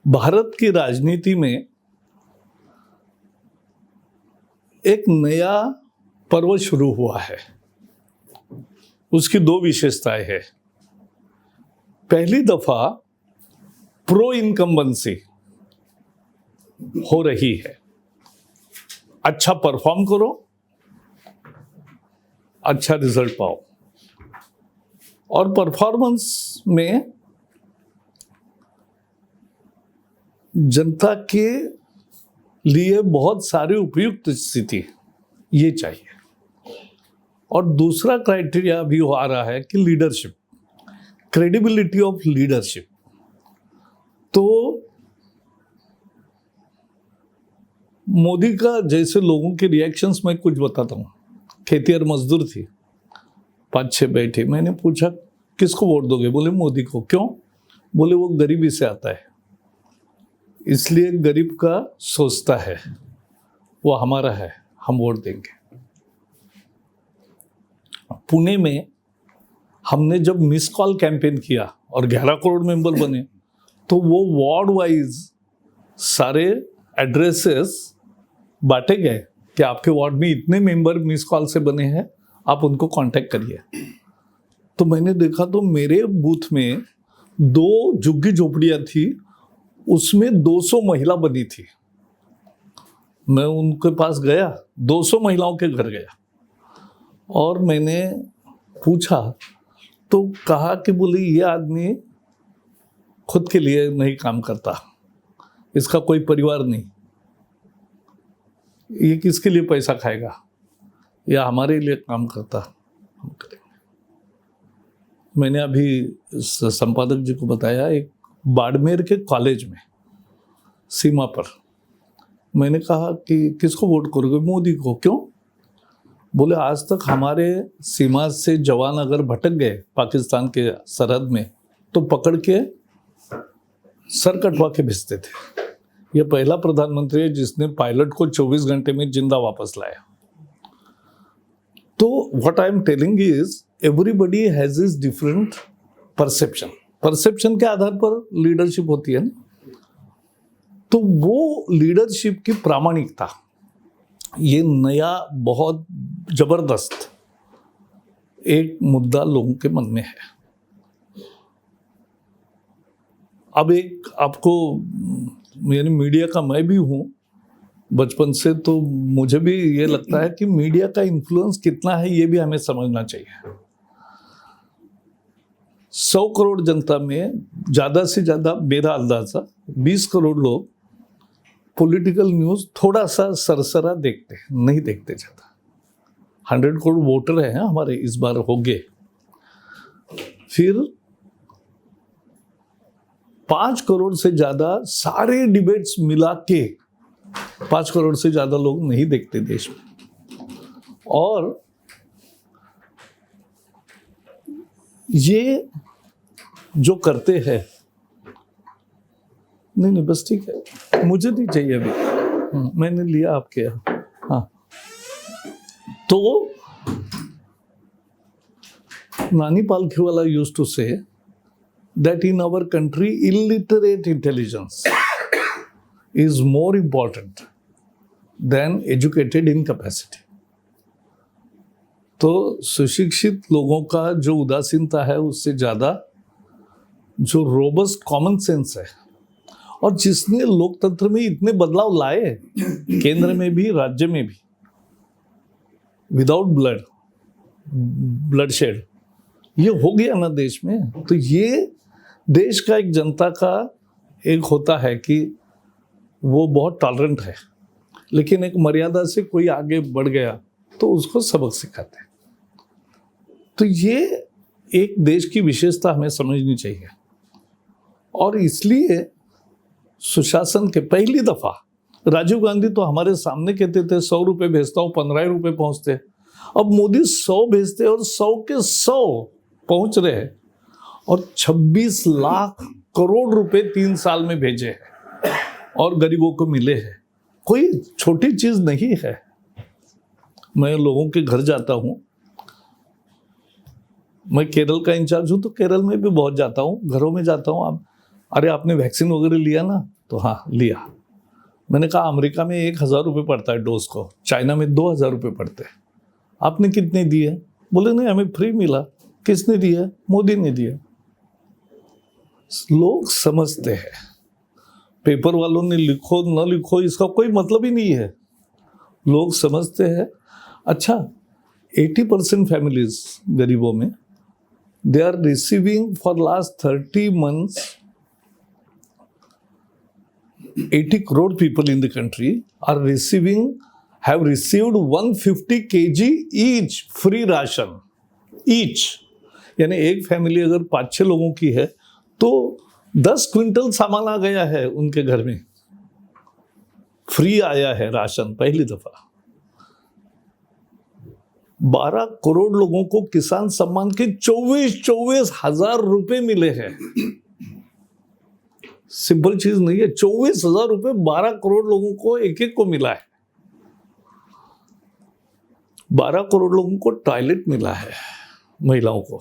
भारत की राजनीति में एक नया पर्व शुरू हुआ है। उसकी दो विशेषताएं हैं। पहली दफा प्रो इनकम्बेंसी हो रही है। अच्छा परफॉर्म करो, अच्छा रिजल्ट पाओ। और परफॉर्मेंस में जनता के लिए बहुत सारी उपयुक्त स्थिति ये चाहिए। और दूसरा क्राइटेरिया भी आ रहा है कि लीडरशिप, क्रेडिबिलिटी ऑफ लीडरशिप। तो मोदी का जैसे लोगों के रिएक्शंस मैं कुछ बताता हूँ। खेतिहर मजदूर थी, 5-6 बैठे। मैंने पूछा किसको वोट दोगे? बोले मोदी को। क्यों? बोले वो गरीबी से आता है, इसलिए गरीब का सोचता है, वो हमारा है, हम वोट देंगे। पुणे में हमने जब मिस कॉल कैंपेन किया और 11 करोड़ मेंबर बने, तो वो वार्ड वाइज सारे एड्रेसेस बांटे गए कि आपके वार्ड में इतने मेंबर मिस कॉल से बने हैं, आप उनको कांटेक्ट करिए। तो मैंने देखा तो मेरे बूथ में 2 झुग्गी झोपड़ियां थी, उसमें 200 महिला बनी थी। मैं उनके पास गया, 200 महिलाओं के घर गया और मैंने पूछा तो कहा कि बोले ये आदमी खुद के लिए नहीं काम करता, इसका कोई परिवार नहीं, ये किसके लिए पैसा खाएगा, या हमारे लिए काम करता, हम करेंगे। मैंने अभी संपादक जी को बताया, एक बाड़मेर के कॉलेज में सीमा पर मैंने कहा कि किसको वोट करोगे? मोदी को। क्यों? बोले आज तक हमारे सीमा से जवान अगर भटक गए पाकिस्तान के सरहद में तो पकड़ के सर कटवा के भेजते थे। ये पहला प्रधानमंत्री है जिसने पायलट को 24 घंटे में जिंदा वापस लाया। तो what I am telling is everybody has his different perception. Perception के आधार पर लीडरशिप होती है ना। तो वो लीडरशिप की प्रामाणिकता, ये नया बहुत जबरदस्त एक मुद्दा लोगों के मन में है। अब एक आपको, यानी मीडिया का मैं भी हूँ बचपन से, तो मुझे भी ये लगता है कि मीडिया का इन्फ्लुएंस कितना है ये भी हमें समझना चाहिए। 100 करोड़ जनता में ज़्यादा से ज़्यादा मेरा अंदाजा 20 करोड़ लोग पॉलिटिकल न्यूज़ थोड़ा सा सरसरा देखते हैं, नहीं देखते ज़्यादा। 100 करोड़ वोटर हैं हमारे, इस बार हो गए। फिर 5 करोड़ से ज़्यादा सारे डिबेट्स मिला के 5 करोड़ से ज़्यादा लोग नहीं देखते देश में। और ये जो करते हैं, नहीं बस ठीक है, मुझे नहीं चाहिए अभी, मैंने लिया आपके यहाँ। हाँ, तो Nani Palkhivala used to say that in our country illiterate intelligence is more important than educated in capacity. तो सुशिक्षित लोगों का जो उदासीनता है उससे ज़्यादा जो रोबस्ट कॉमन सेंस है, और जिसने लोकतंत्र में इतने बदलाव लाए केंद्र में भी राज्य में भी, विदाउट ब्लडशेड, ये हो गया ना देश में। तो ये देश का एक जनता का एक होता है कि वो बहुत टॉलरेंट है, लेकिन एक मर्यादा से कोई आगे बढ़ गया तो उसको सबक सिखाते हैं। तो ये एक देश की विशेषता हमें समझनी चाहिए। और इसलिए सुशासन के पहली दफा राजीव गांधी तो हमारे सामने कहते थे 100 रुपये भेजता हूँ, 15 रुपये पहुंचते। अब मोदी 100 भेजते और 100 के 100 पहुंच रहे हैं, और 26 लाख करोड़ रुपए 3 साल में भेजे हैं और गरीबों को मिले हैं। कोई छोटी चीज नहीं है। मैं लोगों के घर जाता हूँ, मैं केरल का इंचार्ज हूँ तो केरल में भी बहुत जाता हूँ, घरों में जाता हूँ। अरे आपने वैक्सीन वगैरह लिया ना? तो हाँ लिया। मैंने कहा अमेरिका में 1,000 रुपये पड़ता है डोज को, चाइना में 2,000 रुपये पड़ते हैं, आपने कितने दिए? बोले नहीं हमें फ्री मिला। किसने दिया? मोदी ने दिया। लोग समझते हैं, पेपर वालों ने लिखो न लिखो इसका कोई मतलब ही नहीं है, लोग समझते हैं। अच्छा 80% फैमिलीज गरीबों में, they are receiving for last 30 months 80 crore people in the country are have received 150 kg each free ration each। यानी एक फैमिली अगर 5-6 लोगों की है तो 10 क्विंटल सामान आ गया है उनके घर में, फ्री आया है राशन पहली दफा। 12 करोड़ लोगों को किसान सम्मान के 24 हजार रुपए मिले हैं। सिंपल चीज नहीं है, 24,000 रुपए 12 करोड़ लोगों को एक एक को मिला है। 12 करोड़ लोगों को टॉयलेट मिला है, महिलाओं को।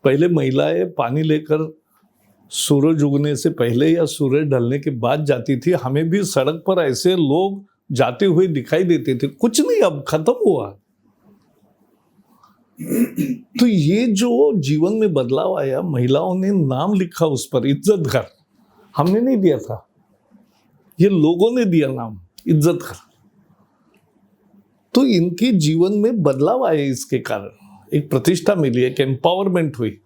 पहले महिलाएं पानी लेकर सूरज उगने से पहले या सूरज ढलने के बाद जाती थी, हमें भी सड़क पर ऐसे लोग जाते हुए दिखाई देते थे। कुछ नहीं, अब खत्म हुआ। तो ये जो जीवन में बदलाव आया, महिलाओं ने नाम लिखा उस पर, इज्जत घर। हमने नहीं दिया था, ये लोगों ने दिया नाम, इज्जत घर। तो इनके जीवन में बदलाव आए, इसके कारण एक प्रतिष्ठा मिली, एक एम्पावरमेंट हुई।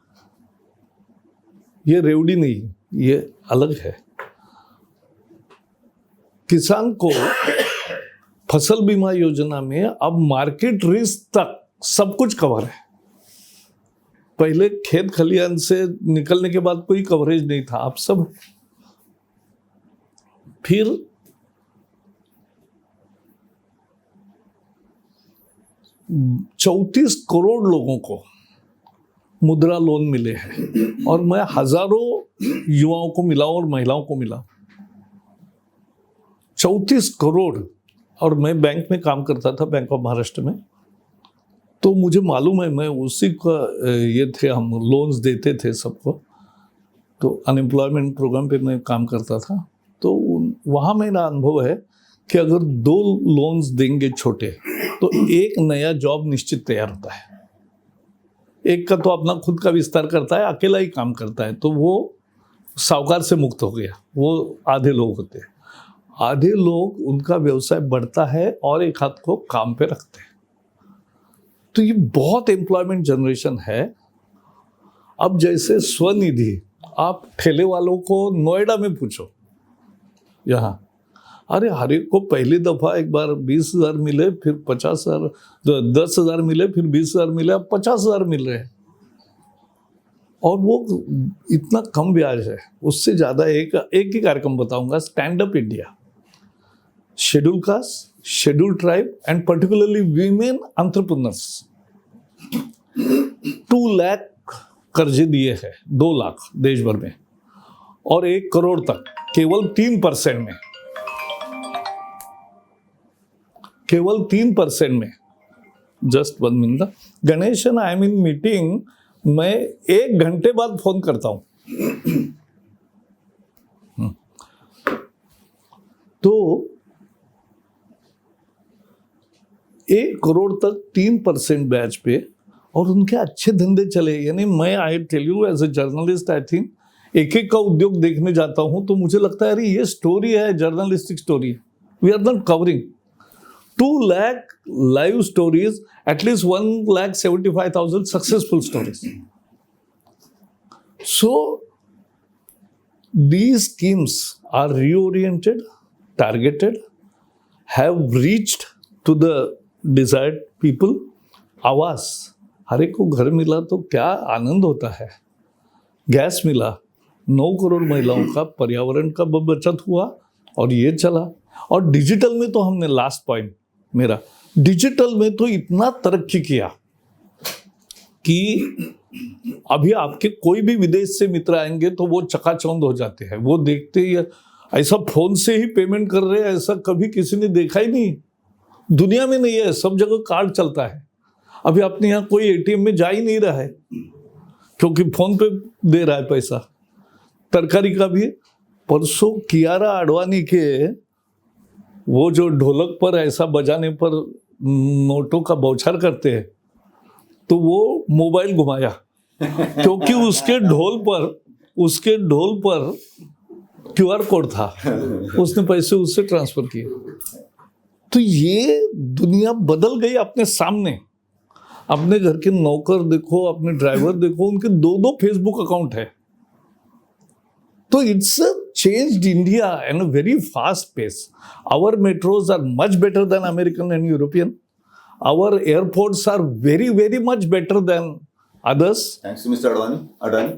ये रेवड़ी नहीं, ये अलग है। किसान को फसल बीमा योजना में अब मार्केट रिस्क तक सब कुछ कवर है। पहले खेत खलियान से निकलने के बाद कोई कवरेज नहीं था, अब सब है। फिर 34 करोड़ लोगों को मुद्रा लोन मिले हैं और मैं हजारों युवाओं को मिला और महिलाओं को मिला। 34 करोड़। और मैं बैंक में काम करता था, बैंक ऑफ महाराष्ट्र में, तो मुझे मालूम है, मैं उसी का ये थे, हम लोन्स देते थे सबको। तो अनएम्प्लॉयमेंट प्रोग्राम पे मैं काम करता था। तो वहाँ मेरा अनुभव है कि अगर 2 लोन्स देंगे छोटे तो एक नया जॉब निश्चित तैयार होता है। एक का तो अपना खुद का विस्तार करता है, अकेला ही काम करता है, तो वो साहूकार से मुक्त हो गया। वो आधे लोग होते हैं, आधे लोग उनका व्यवसाय बढ़ता है और एक हाथ को काम पे रखते हैं। तो ये बहुत एम्प्लॉयमेंट जनरेशन है। अब जैसे स्वनिधि, आप ठेले वालों को नोएडा में पूछो, यहाँ अरे हर एक को पहली दफा एक बार 20,000 मिले, फिर 50,000, 10,000 मिले, फिर 20,000 मिले, अब 50,000 मिल रहे हैं। और वो इतना कम ब्याज है, उससे ज्यादा एक ही कार्यक्रम बताऊंगा, stand up India, schedule caste, schedule tribe and particularly women entrepreneurs 2 lakh कर्जे दिए हैं, 2 लाख देश भर में, और 1 करोड़ तक केवल 3% में, केवल 3% में। Just 1 minute Ganesan, I am in meeting, मैं 1 घंटे बाद फोन करता हूं। तो 1 करोड़ तक 3% ब्याज पे, और उनके अच्छे धंधे चले। यानी मैं, I tell you as a journalist, I think एक का उद्योग देखने जाता हूं तो मुझे लगता है अरे ये स्टोरी है, journalistic story. We are not covering 2 lakh live stories, at least 1,75,000 successful stories. So these schemes are reoriented, targeted, have reached to the desired people. आवास, हर एक को घर मिला तो क्या आनंद होता है। गैस मिला, 9 करोड़ महिलाओं का पर्यावरण का बचत हुआ, और ये चला। और डिजिटल में तो हमने, लास्ट पॉइंट मेरा, डिजिटल में तो इतना तरक्की किया कि अभी आपके कोई भी विदेश से मित्र आएंगे तो वो चकाचौंध हो जाते हैं। वो देखते ही ऐसा फोन से ही पेमेंट कर रहे हैं, ऐसा कभी किसी ने देखा ही नहीं, दुनिया में नहीं है। सब जगह कार्ड चलता है। अभी अपने यहाँ कोई एटीएम में जा ही नहीं रहा है क्योंकि फोन पे दे रहा है पैसा। तरकारी का भी। परसों कियारा आडवाणी के वो जो ढोलक पर ऐसा बजाने पर नोटों का बौछार करते हैं, तो वो मोबाइल घुमाया क्योंकि उसके ढोल पर क्यूआर कोड था, उसने पैसे उससे ट्रांसफर किए। तो ये दुनिया बदल गई अपने सामने। अपने घर के नौकर देखो, अपने ड्राइवर देखो, उनके 2-2 फेसबुक अकाउंट है। तो it's changed India in a very fast pace. Our metros are much better than American and European. Our airports are very, very much better than others. Thanks to Mr. Adani.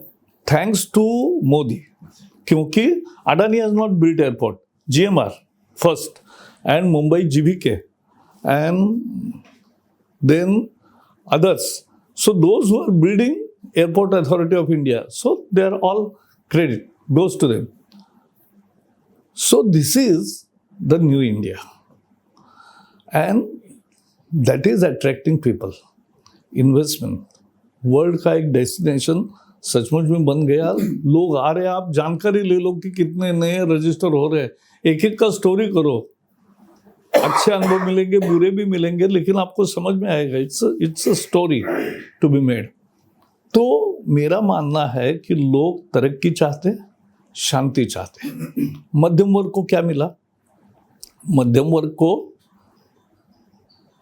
Thanks to Modi. क्योंकि Adani has not built airport. GMR first and Mumbai GVK and then others. So those who are building Airport Authority of India, so they are all credit goes to them. So this is the new India, and that is attracting people. Investment, world का एक destination सचमुच में बन गया। लोग आ रहे हैं, आप जानकारी ले लो कि कितने नए रजिस्टर हो रहे हैं। एक एक का स्टोरी करो, अच्छे अनुभव मिलेंगे, बुरे भी मिलेंगे, लेकिन आपको समझ में आएगा। It's a story to be made. तो मेरा मानना है कि लोग तरक्की चाहते, शांति चाहते। मध्यम वर्ग को क्या मिला? मध्यम वर्ग को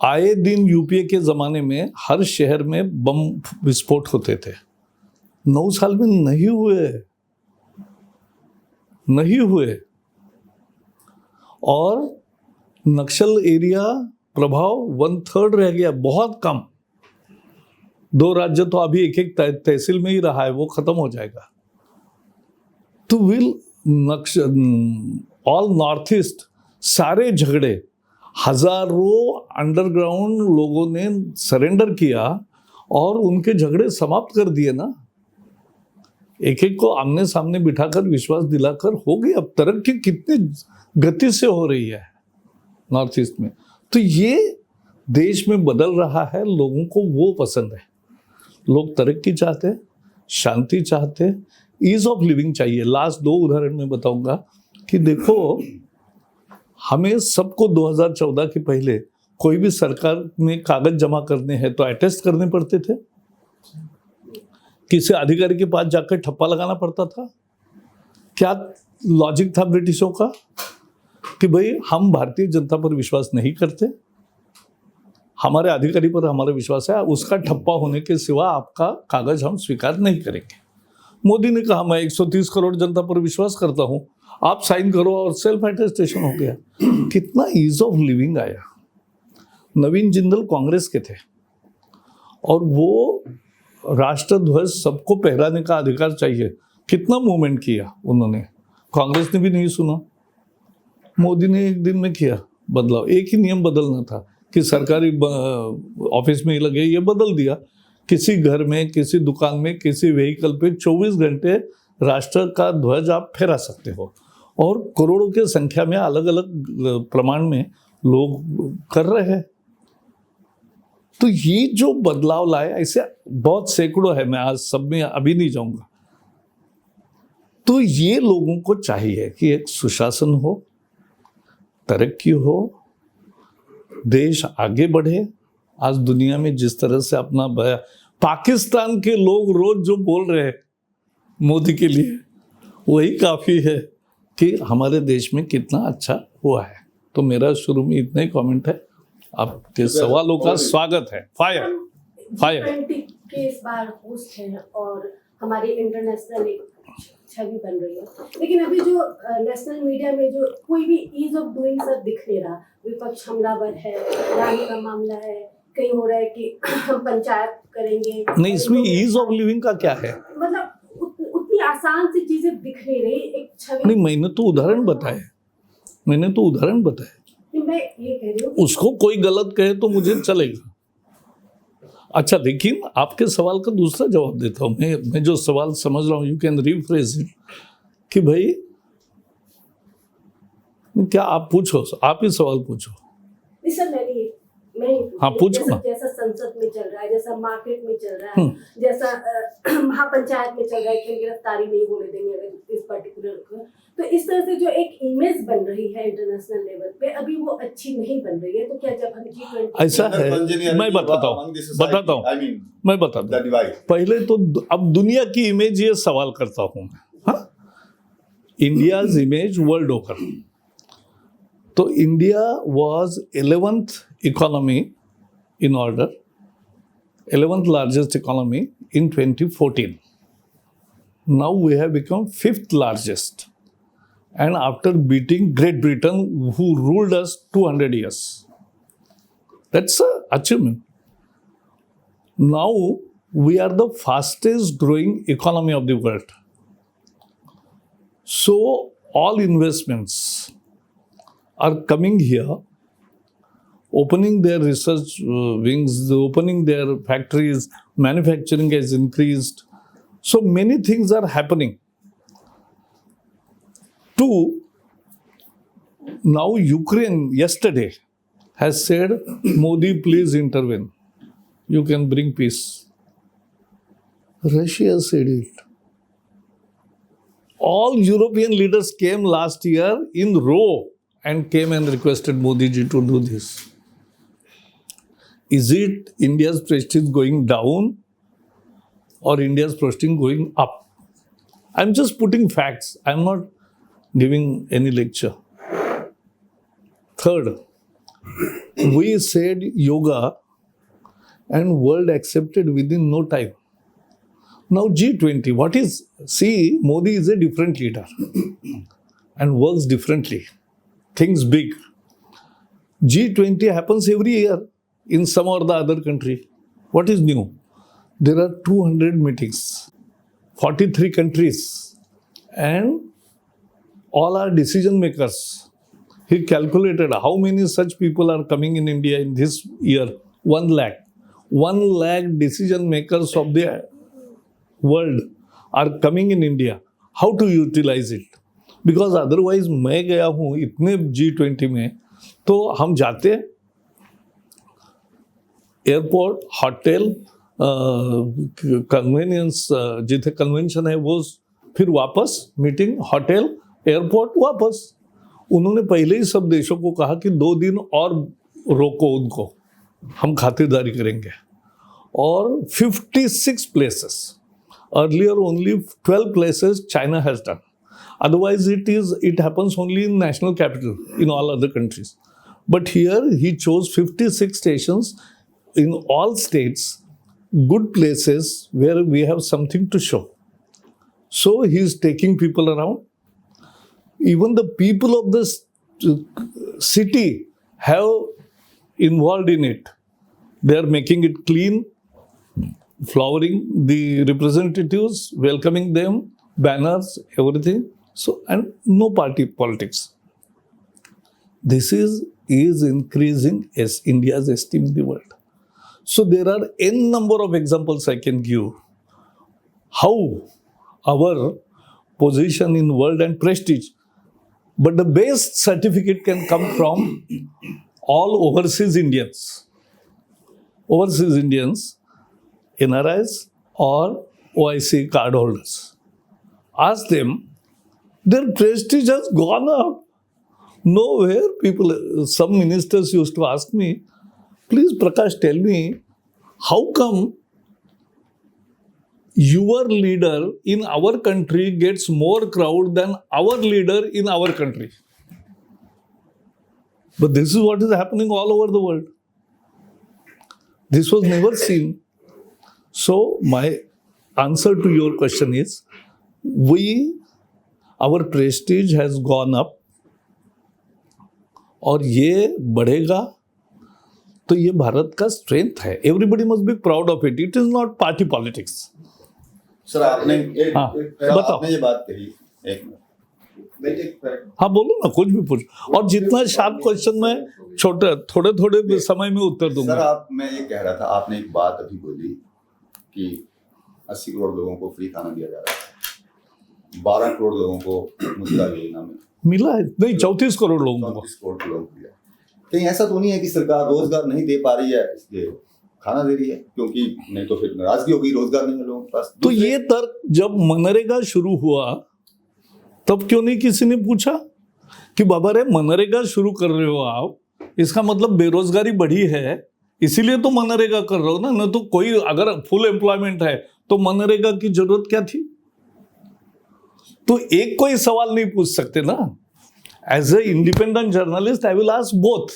आए दिन यूपीए के जमाने में हर शहर में बम विस्फोट होते थे। 9 साल में नहीं हुए। और नक्सल एरिया प्रभाव 1/3 रह गया, बहुत कम। 2 राज्य तो अभी एक तहसील में ही रहा है, वो खत्म हो जाएगा। तो विल ऑल नॉर्थ ईस्ट सारे झगड़े, हजारों अंडरग्राउंड लोगों ने सरेंडर किया और उनके झगड़े समाप्त कर दिए ना। एक एक को आमने सामने बिठाकर विश्वास दिलाकर हो गई। अब तरक्की कितनी गति से हो रही है नॉर्थ ईस्ट में। तो ये देश में बदल रहा है, लोगों को वो पसंद है। लोग तरक्की चाहते, शांति चाहते, ईज ऑफ लिविंग चाहिए। लास्ट 2 उदाहरण मैं बताऊंगा कि देखो, हमें सबको 2014 के पहले कोई भी सरकार में कागज जमा करने हैं तो अटेस्ट करने पड़ते थे। किसी अधिकारी के पास जाकर ठप्पा लगाना पड़ता था। क्या लॉजिक था ब्रिटिशों का कि भाई हम भारतीय जनता पर विश्वास नहीं करते, हमारे अधिकारी पर हमारा विश्वास है, उसका ठप्पा होने के सिवा आपका कागज हम स्वीकार नहीं करेंगे। मोदी ने कहा मैं 130 करोड़ जनता पर विश्वास करता हूं, आप साइन करो, और सेल्फ अटेस्टेशन हो गया। कितना ईज ऑफ लिविंग आया। नवीन जिंदल कांग्रेस के थे और वो राष्ट्रध्वज सबको पहराने का अधिकार चाहिए, कितना मूवमेंट किया उन्होंने। कांग्रेस ने भी नहीं सुना। मोदी ने एक दिन में किया बदलाव। एक ही नियम बदलना था कि सरकारी ऑफिस में ही लगे, ये बदल दिया। किसी घर में, किसी दुकान में, किसी व्हीकल पे 24 घंटे राष्ट्र का ध्वज आप फहरा सकते हो। और करोड़ों के संख्या में अलग अलग प्रमाण में लोग कर रहे हैं। तो ये जो बदलाव लाए, ऐसे बहुत सैकड़ों है, मैं आज सब में अभी नहीं जाऊंगा। तो ये लोगों को चाहिए कि एक सुशासन हो, तरक्की हो, देश आगे बढ़े। आज दुनिया में जिस तरह से अपना पाकिस्तान के लोग रोज जो बोल रहे हैं मोदी के लिए, वही काफी है कि हमारे देश में कितना अच्छा हुआ है। तो मेरा शुरू में इतना ही कमेंट है। आपके सवालों का स्वागत है। फायर के इस बार होस्ट है और हमारी इंटरनेशनल एक छवि बन रही है, लेकिन अभी जो नेशनल मीडिया में जो कोई भी ईज ऑफ डूइंग सब दिख नहीं रहा। विपक्ष हमलावर है, रानी का मामला है, कहीं हो रहा है कि हम पंचायत करेंगे। नहीं, इसमें ईज ऑफ लिविंग का क्या है? मतलब उतनी आसान सी चीजें दिख नहीं रही। एक छवि नहीं, मैंने तो उदाहरण बताए। मैं ये कह रही हूँ, उसको कोई गलत कहे तो मुझे चलेगा। अच्छा, लेकिन आपके सवाल का दूसरा जवाब देता हूं। मैं जो सवाल समझ रहा हूं, यू कैन रिफ्रेज इट, कि भाई क्या आप पूछो, आप ही सवाल पूछो। सर मैंने मैं हाँ, पूछो ना। जैसा संसद में चल रहा है, जैसा मार्केट में चल रहा है, जैसा महापंचायत में चल रहा है कि गिरफ्तारी नहीं होने देंगे अगर इस पर्टिकुलर को, तो इस तरह से जो एक इमेज बन रही है इंटरनेशनल लेवल पे अभी वो अच्छी नहीं बन रही है। तो क्या जब हम G20 ऐसा है, मैं बताता हूँ मैं बताता हूँ। पहले तो अब दुनिया की इमेज ये सवाल करता हूँ मैं, हाँ, इंडियाज इमेज वर्ल्ड ओवर। तो India was 11th economy in order, 11th largest economy in 2014. Now we have become 5th largest, and after beating Great Britain, who ruled us 200 years. That's an achievement. Now we are the fastest growing economy of the world. So all investments are coming here, opening their research wings, opening their factories, manufacturing has increased. So many things are happening. Two, now Ukraine yesterday has said, Modi, please intervene. You can bring peace. Russia said it. All European leaders came last year in row and came and requested Modi ji to do this. Is it India's prestige going down or India's prestige going up? I'm just putting facts. I'm not giving any lecture. Third, we said yoga and world accepted within no time. Now G20, what is? See, Modi is a different leader and works differently. Things big. G20 happens every year in some or the other country. What is new? There are 200 meetings, 43 countries, and all are decision makers. He calculated how many such people are coming in India in this year. 1 lakh. 1 lakh decision makers of the world are coming in India. How to utilize it? Because otherwise मैं गया हूँ इतने G20 में, तो हम जाते airport, hotel, convenience जिथे convention है वो, फिर वापस मीटिंग, होटल, एयरपोर्ट, वापस। उन्होंने पहले ही सब देशों को कहा कि 2 दिन और रोको उनको, हम खातिरदारी करेंगे। और 56 places, earlier only 12 places China has done. Otherwise, it happens only in national capital in all other countries. But here he chose 56 stations in all states, good places where we have something to show. So he is taking people around. Even the people of this city have involved in it. They are making it clean, flowering, the representatives, welcoming them, banners, everything. So, and no party politics. This is increasing as India's esteem in the world. So there are n number of examples I can give how our position in world and prestige. But the best certificate can come from all overseas Indians. Overseas Indians, NRIs or OIC card holders. Ask them, their prestige has gone up. Nowhere people, some ministers used to ask me, please Prakash, tell me, how come your leader in our country gets more crowd than our leader in our country? But this is what is happening all over the world. This was never seen. So my answer to your question is, our prestige has gone up, और ये बढ़ेगा, तो ये भारत का strength है. Everybody must be proud of it. It is not party politics. Sir आपने बताओ. आपने ये बात कही, एक मिनट. हाँ बोलो ना, कुछ भी पूछ. और जितना शार्प क्वेश्चन में थोड़े थोड़े समय में उत्तर दूंगा. सर मैं ये कह रहा था, आपने एक बात अभी बोली कि 80 करोड़ लोगों को फ्री खाना दिया जा रहा है, 12 करोड़ लोगों को मुद्रा योजना में मिला है. नहीं, 34 करोड़ लोगों को. 34 करोड़ लोगों को दिया. कहीं ऐसा तो नहीं है कि सरकार रोजगार नहीं दे पा रही है इसलिए खाना दे रही है, क्योंकि नहीं तो फिर नाराजगी होगी, रोजगार नहीं है लोगों के पास। तो ये तर्क जब मनरेगा शुरू हुआ तब क्यों नहीं किसी ने पूछा कि बाबा रे मनरेगा शुरू कर रहे हो आप, इसका मतलब बेरोजगारी बढ़ी है इसीलिए तो मनरेगा कर रहे हो ना, न तो कोई अगर फुल एम्प्लॉयमेंट है तो मनरेगा की जरूरत क्या थी? तो एक कोई सवाल नहीं पूछ सकते ना। As a independent journalist I will ask both,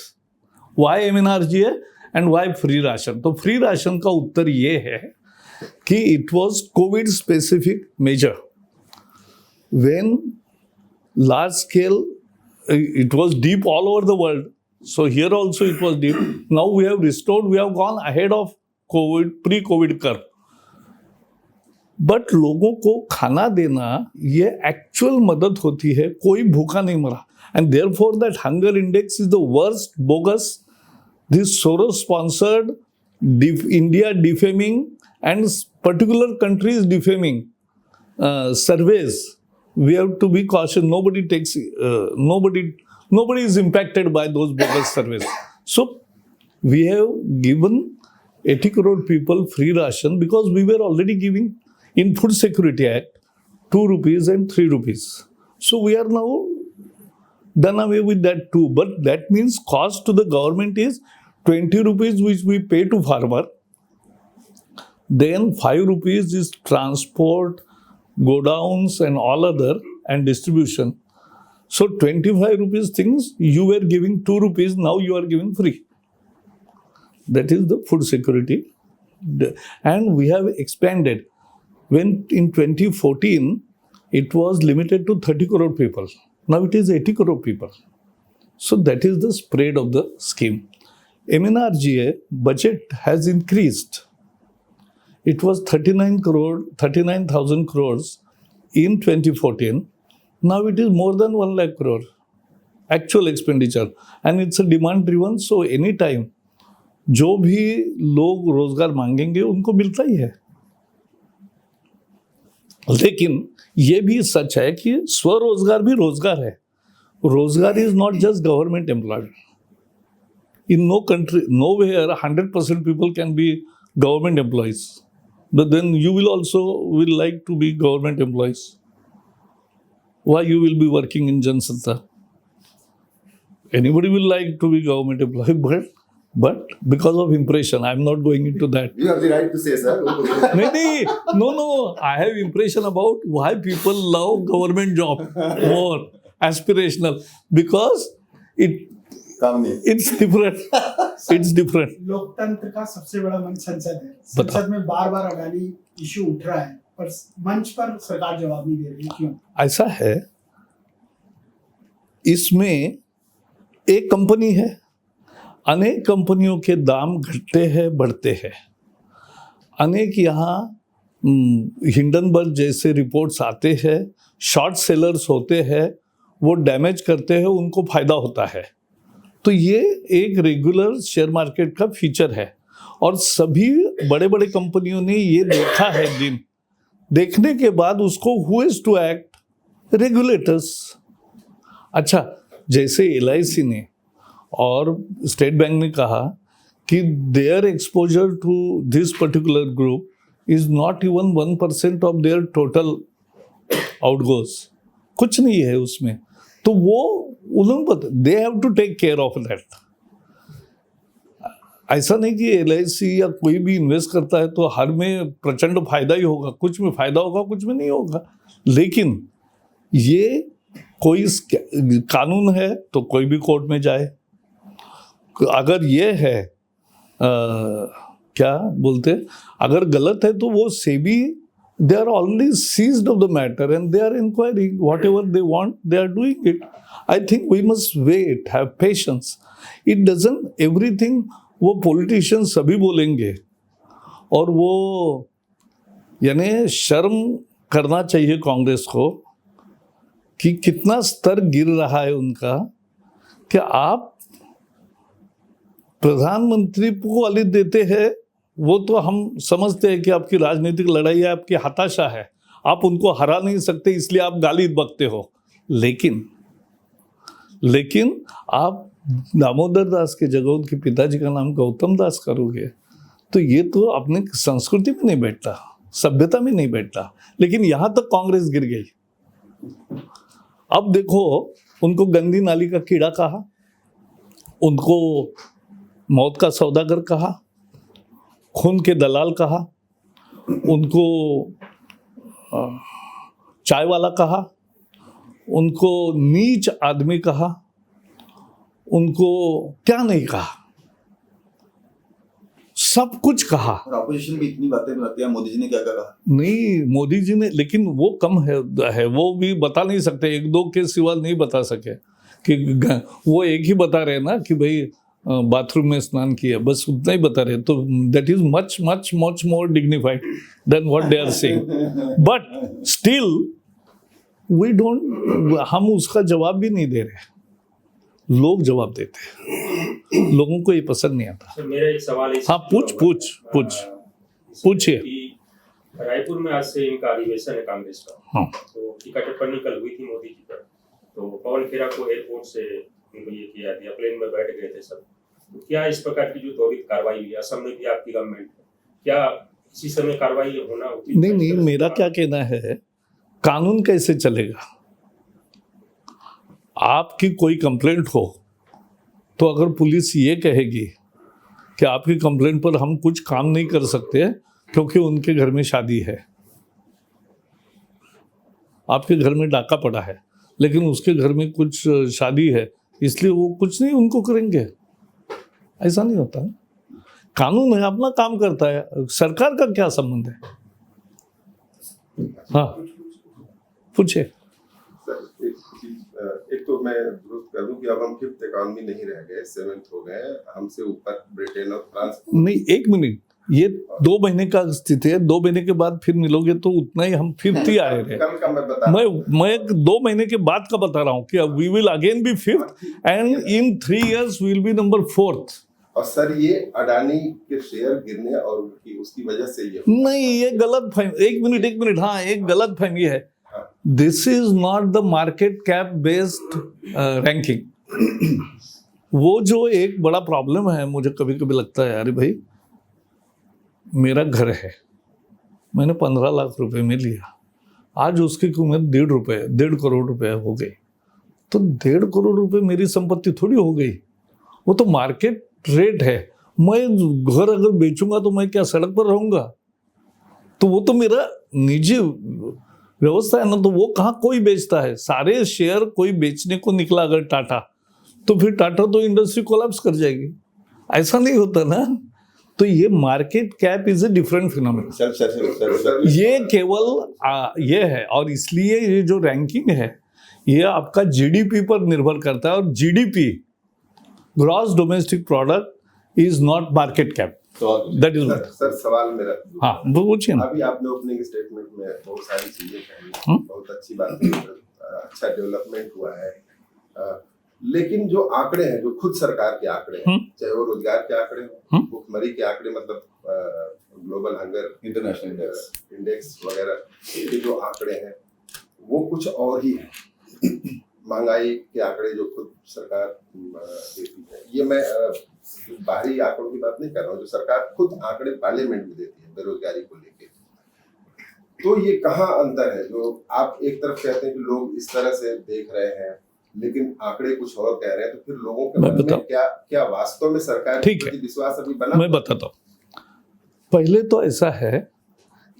why MNRGA and why free ration. तो फ्री राशन का उत्तर ये है कि इट वाज covid specific measure when large scale, it was deep all over the world, so here also it was deep. Now we have restored, we have gone ahead of COVID, pre-COVID curve. But लोगों को खाना देना ये actual मदद होती है, कोई भूखा नहीं मरा, and therefore that hunger index is the worst bogus, this Soros sponsored India defaming and particular countries defaming surveys. We have to be cautious. Nobody is impacted by those bogus surveys. So we have given 80 crore people free ration because we were already giving in Food Security Act 2 rupees and 3 rupees. So we are now done away with that too. But that means cost to the government is 20 rupees which we pay to farmer. Then 5 rupees is transport, godowns and all other and distribution. So 25 rupees things you were giving 2 rupees, now you are giving free. That is the food security. And we have expanded. When in 2014 it was limited to 30 crore people. Now it is 80 crore people. So that is the spread of the scheme. MNRGA budget has increased. It was 39,000 crores in 2014. Now it is more than 1 lakh crore actual expenditure, and it's a demand driven. So anytime जो भी लोग रोजगार मांगेंगे उनको मिलता ही है। लेकिन ये भी सच है कि स्वरोजगार भी रोजगार है। रोजगार is not just government employment. In no country, nowhere 100% people can be government employees. But then you will also like to be government employees. Why you will be working in Jan Santa? Anybody will like to be government employee, but because of impression, I am not going into that. You have the right to say, sir. No. I have impression about why people love government job more aspirational, because it's different. It's different. लोकतंत्र का सबसे बड़ा मंच संसद है। संसद में बार-बार अडानी इशू उठ रहा है, पर मंच पर सरकार जवाब नहीं दे रही, क्यों? ऐसा है, इसमें एक कंपनी है, अनेक कंपनियों के दाम घटते हैं, बढ़ते हैं। अनेक यहाँ हिंडनबर्ग जैसे रिपोर्ट्स आते हैं, शॉर्ट सेलर्स होते हैं, वो डैमेज करते हैं, उनको फायदा होता है। तो ये एक रेगुलर शेयर मार्केट का फीचर है, और सभी बड़े बड़े कंपनियों ने ये देखा है दिन, देखने के बाद उसको who is to act? Regulators. अच्छा, जैसे LIC ने और स्टेट बैंक ने कहा कि their exposure to this particular group is not even 1% of their total outgoes, कुछ नहीं है उसमें। तो वो उन्होंने they have to take care of that. ऐसा नहीं कि LIC या कोई भी इन्वेस्ट करता है तो हर में प्रचंड फायदा ही होगा, कुछ में फायदा होगा, कुछ में नहीं होगा। लेकिन ये कोई कानून है तो कोई भी कोर्ट में जाए। अगर ये है क्या बोलते, अगर गलत है तो वो SEBI they are already seized of the matter and they are inquiring whatever they want, they are doing it. I think we must wait, have patience. It doesn't everything वो politicians सभी बोलेंगे, और वो यानी शर्म करना चाहिए कांग्रेस को कि कितना स्तर गिर रहा है उनका, कि आप प्रधानमंत्री को गाली देते हैं। वो तो हम समझते हैं कि आपकी राजनीतिक लड़ाई है, आपकी हताशा है, आप उनको हरा नहीं सकते इसलिए आप गाली बकते हो। लेकिन आप दामोदर दास की जगह उनके पिताजी का नाम गौतम दास करोगे तो ये तो अपने संस्कृति में नहीं बैठता, सभ्यता में नहीं बैठता। लेकिन यहां तक कांग्रेस गिर गई। अब देखो, उनको गंदी नाली का कीड़ा कहा, उनको मौत का सौदागर कहा, खून के दलाल कहा, उनको चाय वाला कहा, उनको नीच आदमी कहा, उनको क्या नहीं कहा, सब कुछ कहा। और ऑपोजिशन भी इतनी बातें बनाती है, मोदी जी ने क्या कहा? नहीं, मोदी जी ने, लेकिन वो कम है वो भी बता नहीं सकते, एक दो के सिवा नहीं बता सके कि वो एक ही बता रहे ना कि भाई बाथरूम में स्नान किया, बस उतना ही बता रहे। तो that is much much much more dignified than what they are saying, but still we don't, हम उसका जवाब भी नहीं दे रहे, लोग जवाब देते हैं, लोगों को ये पसंद नहीं आता। सर, मेरा एक सवाल है। हाँ, पूछिए। रायपुर में आज से इनका अधिवेशन है कांग्रेस का। हाँ। तो टिकट टिप्पणी कल हुई थी मोदी जी पर, तो पवन खेरा को एयरपोर्ट से उनको ये किया दिया, प्लेन में बैठ गए थे सब। तो क्या इस प्रकार की जो त्वरित कार्रवाई हुई, असम में भी आपकी गवर्नमेंट है, क्या इसी समय कार्रवाई होना उचित? नहीं, मेरा क्या कहना है, कानून कैसे चलेगा? आपकी कोई कंप्लेंट हो तो अगर पुलिस ये कहेगी कि आपकी कंप्लेंट पर हम कुछ काम नहीं कर सकते क्योंकि उनके घर में शादी है, आपके घर में डाका पड़ा है, लेकिन उसके घर में कुछ शादी है इसलिए वो कुछ नहीं उनको करेंगे, ऐसा नहीं होता। कानून है, अपना काम करता है, सरकार का क्या संबंध है? हाँ, पूछे। एक तो मैं दुरुस्त कर दूं कि अब हम 5th इकॉनमी नहीं रह गए, 7th हो गए, हमसे ऊपर ब्रिटेन और फ्रांस। नहीं, एक मिनट, ये 2 महीने का स्थिति है, 2 महीने के बाद फिर मिलोगे तो उतना ही, हम 5th ही आए रहे। मैं 2 महीने के बाद का बता रहा हूँ कि we will again be 5th and in 3 years we will be number 4th। और सर, ये अडानी के शेयर गिरने और उसकी वजह से ये नहीं, ये गलत फहमी, एक मिनट, हाँ, एक गलत फहमी है। This is not the market cap based ranking. वो जो एक बड़ा प्रॉब्लम है, मुझे कभी कभी लगता है, अरे भाई मेरा घर है, मैंने 15 लाख रुपए में लिया, आज उसकी कीमत 1.5 करोड़ रुपए हो गई, तो 1.5 करोड़ रुपए मेरी संपत्ति थोड़ी हो गई, वो तो मार्केट रेट है। मैं घर अगर बेचूंगा तो मैं क्या सड़क पर रहूंगा? तो वो तो मेरा निजी व्यवस्था है ना, तो वो कहाँ कोई बेचता है? सारे शेयर कोई बेचने को निकला अगर टाटा, तो फिर टाटा तो इंडस्ट्री कोलैप्स कर जाएगी, ऐसा नहीं होता ना। तो ये market cap is a different phenomena, ये केवल ये है, और इसलिए ये जो रैंकिंग है ये आपका जीडीपी पर निर्भर करता है, और GDP gross domestic product is not market cap, that is what. Sir, सवाल मेरा, हाँ, वो पूछिए ना। अभी आपने ओपनिंग स्टेटमेंट में बहुत सारी चीजें कही, बहुत अच्छी बात है, अच्छा डेवलपमेंट हुआ है, लेकिन जो आंकड़े हैं, जो खुद सरकार के आंकड़े हैं, चाहे वो रोजगार के आंकड़े हो, भुखमरी के आंकड़े, मतलब ग्लोबल हंगर इंटरनेशनल इंडेक्स वगैरह के जो आंकड़े हैं वो कुछ और ही है। महंगाई के आंकड़े जो खुद सरकार देती है, ये मैं बाहरी आंकड़ों की बात नहीं कर रहा हूँ, जो सरकार खुद आंकड़े पार्लियामेंट में देती है बेरोजगारी को लेके, तो ये कहाँ अंतर है? जो आप एक तरफ कहते हैं कि लोग इस तरह से देख रहे हैं, लेकिन आंकड़े कुछ और कह रहे हैं, तो फिर लोगों के मन में क्या वास्तव में सरकार के प्रति विश्वास अभी बना? मैं बताता हूँ। पहले तो ऐसा है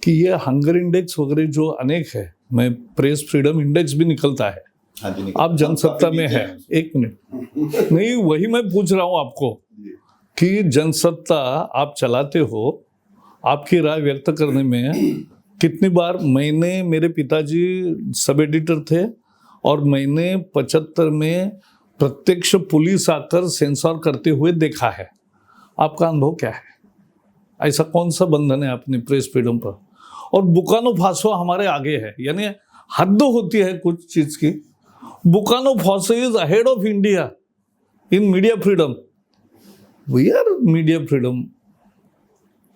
कि ये हंगर इंडेक्स वगैरह जो अनेक है, मैं प्रेस फ्रीडम इंडेक्स भी निकलता है, आप जनसत्ता में है, एक मिनट, नहीं वही मैं पूछ रहा हूं आपको कि जनसत्ता आप चलाते हो, आपकी राय व्यक्त करने में कितनी बार, मैंने, मेरे पिताजी सब एडिटर थे और मैंने 75 में प्रत्यक्ष पुलिस आकर सेंसर करते हुए देखा है। आपका अनुभव क्या है? ऐसा कौन सा बंधन है अपनी प्रेस फ्रीडम पर? और बुकानो फासो हमारे आगे है, यानी हद होती है कुछ चीज की। Burkina Faso is ahead of India in media freedom, we are media freedom.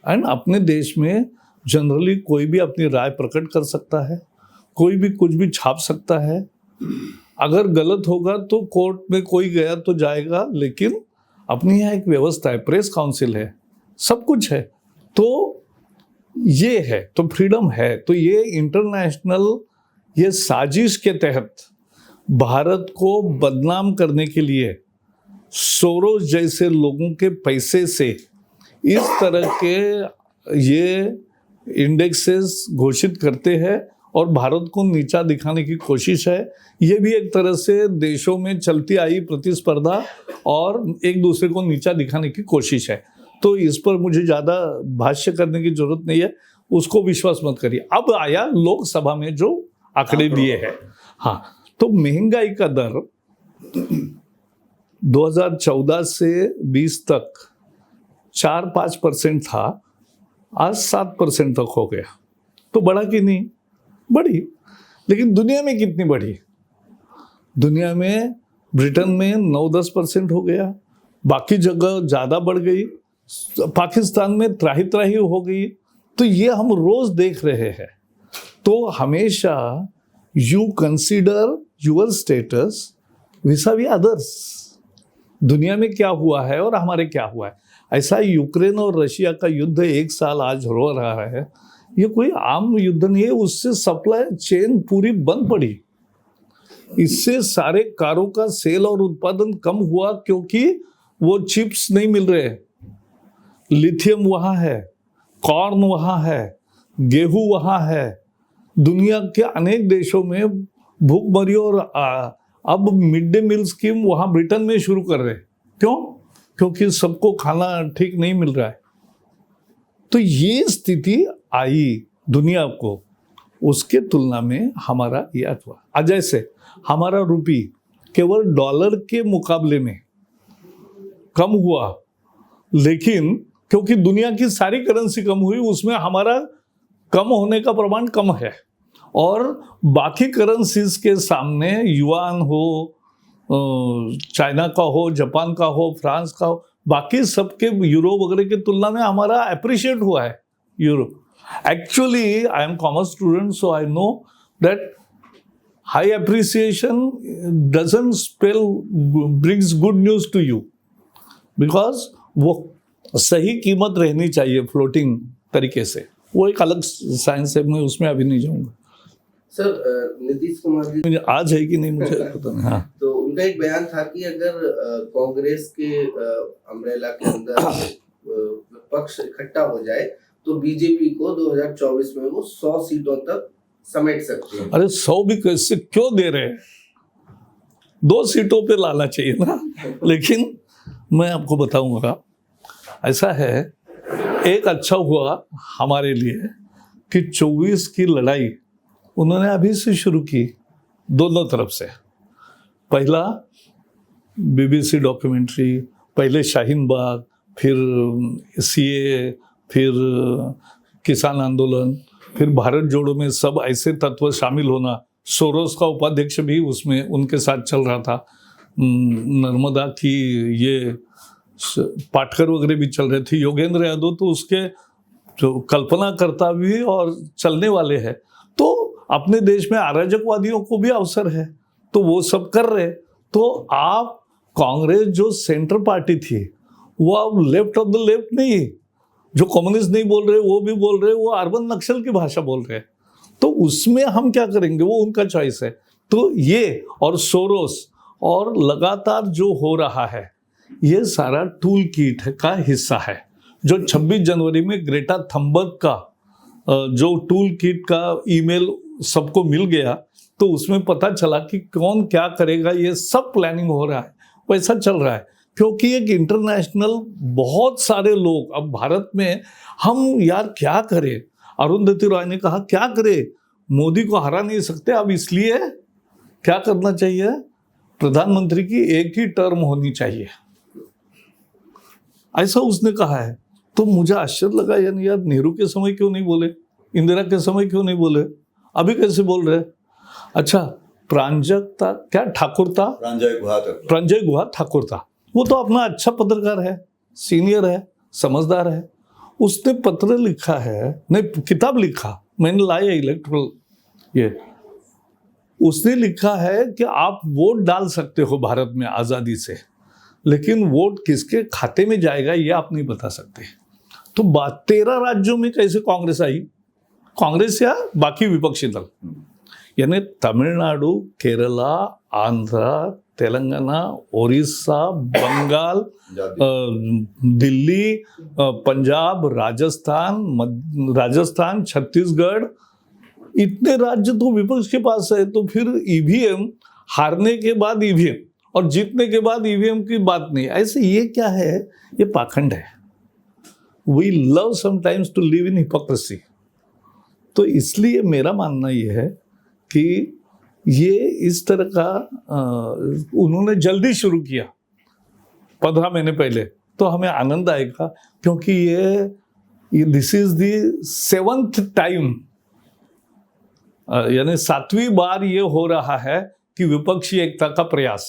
And अपने देश में जनरली कोई भी अपनी राय प्रकट कर सकता है, कोई भी कुछ भी छाप सकता है, अगर गलत होगा तो कोर्ट में कोई गया तो जाएगा, लेकिन अपनी यहाँ एक व्यवस्था है, प्रेस काउंसिल है, सब कुछ है। तो ये है, तो फ्रीडम है। तो ये इंटरनेशनल, ये साजिश के तहत भारत को बदनाम करने के लिए सोरोस जैसे लोगों के पैसे से इस तरह के ये इंडेक्सेस घोषित करते हैं और भारत को नीचा दिखाने की कोशिश है। ये भी एक तरह से देशों में चलती आई प्रतिस्पर्धा और एक दूसरे को नीचा दिखाने की कोशिश है। तो इस पर मुझे ज़्यादा भाष्य करने की जरूरत नहीं है, उसको विश्वास मत करिए। अब आया लोकसभा में जो आंकड़े दिए हैं, हाँ, तो महंगाई का दर 2014 से 20 तक 4-5% था, आज 7% तक हो गया। तो बढ़ा कि नहीं? बढ़ी। लेकिन दुनिया में कितनी बढ़ी? दुनिया में ब्रिटेन में 9-10% हो गया, बाकी जगह ज़्यादा बढ़ गई, पाकिस्तान में त्राही हो गई। तो ये हम रोज देख रहे हैं। तो हमेशा you consider your status vis a vis others. दुनिया में क्या हुआ है और हमारे क्या हुआ है। ऐसा यूक्रेन और रशिया का युद्ध 1 साल आज हो रहा है, ये कोई आम युद्ध नहीं है, उससे सप्लाई चेन पूरी बंद पड़ी। इससे सारे कारों का सेल और उत्पादन कम हुआ क्योंकि वो चिप्स नहीं मिल रहे। लिथियम वहाँ है, कॉर्न वहाँ है, गेहूं वहाँ है। दुनिया के अनेक देशों में भूखमरी और अब मिड डे मील स्कीम वहाँ ब्रिटेन में शुरू कर रहे। क्यों? क्योंकि सबको खाना ठीक नहीं मिल रहा है। तो ये स्थिति आई दुनिया को, उसके तुलना में हमारा यह हुआ। आज जैसे हमारा रुपी केवल डॉलर के मुकाबले में कम हुआ, लेकिन क्योंकि दुनिया की सारी करेंसी कम हुई, उसमें हमारा कम होने का प्रमाण कम है। और बाकी करेंसीज के सामने युआन हो, चाइना का हो, जापान का हो, फ्रांस का हो, बाकी सबके यूरो वगैरह की तुलना में हमारा अप्रिशिएट हुआ है euro. Actually I am commerce student, so I know that high appreciation doesn't spell brings good news to you, because वो सही कीमत रहनी चाहिए फ्लोटिंग तरीके से। वो एक अलग साइंस है, मैं उसमें अभी नहीं जाऊंगा। सर, नीतीश कुमार जी मुझे आज है कि नहीं मुझे पता नहीं। हाँ, तो उनका एक बयान था कि अगर कांग्रेस के अम्ब्रेला के अंदर विपक्ष इकट्ठा हो जाए तो बीजेपी को 2024 में वो 100 सीटों तक समेट सकते हैं। अरे 100 भी कैसे क्यों दे रहे हैं? 2 सीटों पे लाना चाहिए ना। लेकिन मैं आपको बताऊंगा, ऐसा है, एक अच्छा हुआ हमारे लिए कि 24 की लड़ाई उन्होंने अभी से शुरू की, दोनों तरफ से। पहला बीबीसी डॉक्यूमेंट्री, पहले शाहीन बाग, फिर सीए, फिर किसान आंदोलन, फिर भारत जोड़ो में सब ऐसे तत्व शामिल होना। सोरोस का उपाध्यक्ष भी उसमें उनके साथ चल रहा था। नर्मदा की ये पाटकर वगैरह भी चल रहे थे। योगेंद्र यादव तो उसके जो कल्पना करता भी और चलने वाले हैं। तो अपने देश में अराजकवादियों को भी अवसर है, तो वो सब कर रहे। तो आप कांग्रेस जो सेंटर पार्टी थी, वो अब लेफ्ट ऑफ द लेफ्ट नहीं, जो कम्युनिस्ट नहीं बोल रहे वो भी बोल रहे, वो अर्बन नक्सल की भाषा बोल रहे। तो उसमें हम क्या करेंगे, वो उनका चॉइस है। तो ये और सोरोस और लगातार जो हो रहा है, ये सारा टूल किट का हिस्सा है। जो 26 जनवरी में ग्रेटा थंबर्ग का जो टूल किट का ईमेल सबको मिल गया, तो उसमें पता चला कि कौन क्या करेगा, ये सब प्लानिंग हो रहा है, वैसा चल रहा है। क्योंकि एक इंटरनेशनल बहुत सारे लोग, अब भारत में हम यार क्या करें, अरुंधति रॉय ने कहा क्या करें, मोदी को हरा नहीं सकते, अब इसलिए क्या करना चाहिए, प्रधानमंत्री की एक ही टर्म होनी चाहिए, ऐसा उसने कहा है। तो मुझे आश्चर्य लगा, यानी यार नेहरू के समय क्यों नहीं बोले, इंदिरा के समय क्यों नहीं बोले, अभी कैसे बोल रहे। अच्छा, प्रांजक्ता क्या ठाकुर था, प्रांजय गुहा ठाकुर था, वो तो अपना अच्छा पत्रकार है, सीनियर है, समझदार है। उसने पत्र लिखा है, नहीं किताब लिखा, मैंने लाया इलेक्ट्रल ये, उसने लिखा है कि आप वोट डाल सकते हो भारत में आज़ादी से, लेकिन वोट किसके खाते में जाएगा ये आप नहीं बता सकते। तो 13 राज्यों में कैसे कांग्रेस आई? कांग्रेस या बाकी विपक्षी दल, यानी तमिलनाडु, केरला, आंध्र, तेलंगाना, ओडिशा, बंगाल, दिल्ली, पंजाब, राजस्थान, छत्तीसगढ़, इतने राज्य तो विपक्ष के पास है। तो फिर ईवीएम, हारने के बाद ईवीएम और जीतने के बाद ईवीएम की बात नहीं। ऐसे ये क्या है? ये पाखंड है। We love sometimes to live in hypocrisy. तो इसलिए मेरा मानना ये है कि ये इस तरह का उन्होंने जल्दी शुरू किया 15 महीने पहले, तो हमें आनंद आएगा, क्योंकि ये this is the 7th time, यानी 7वीं बार ये हो रहा है कि विपक्षी एकता का प्रयास।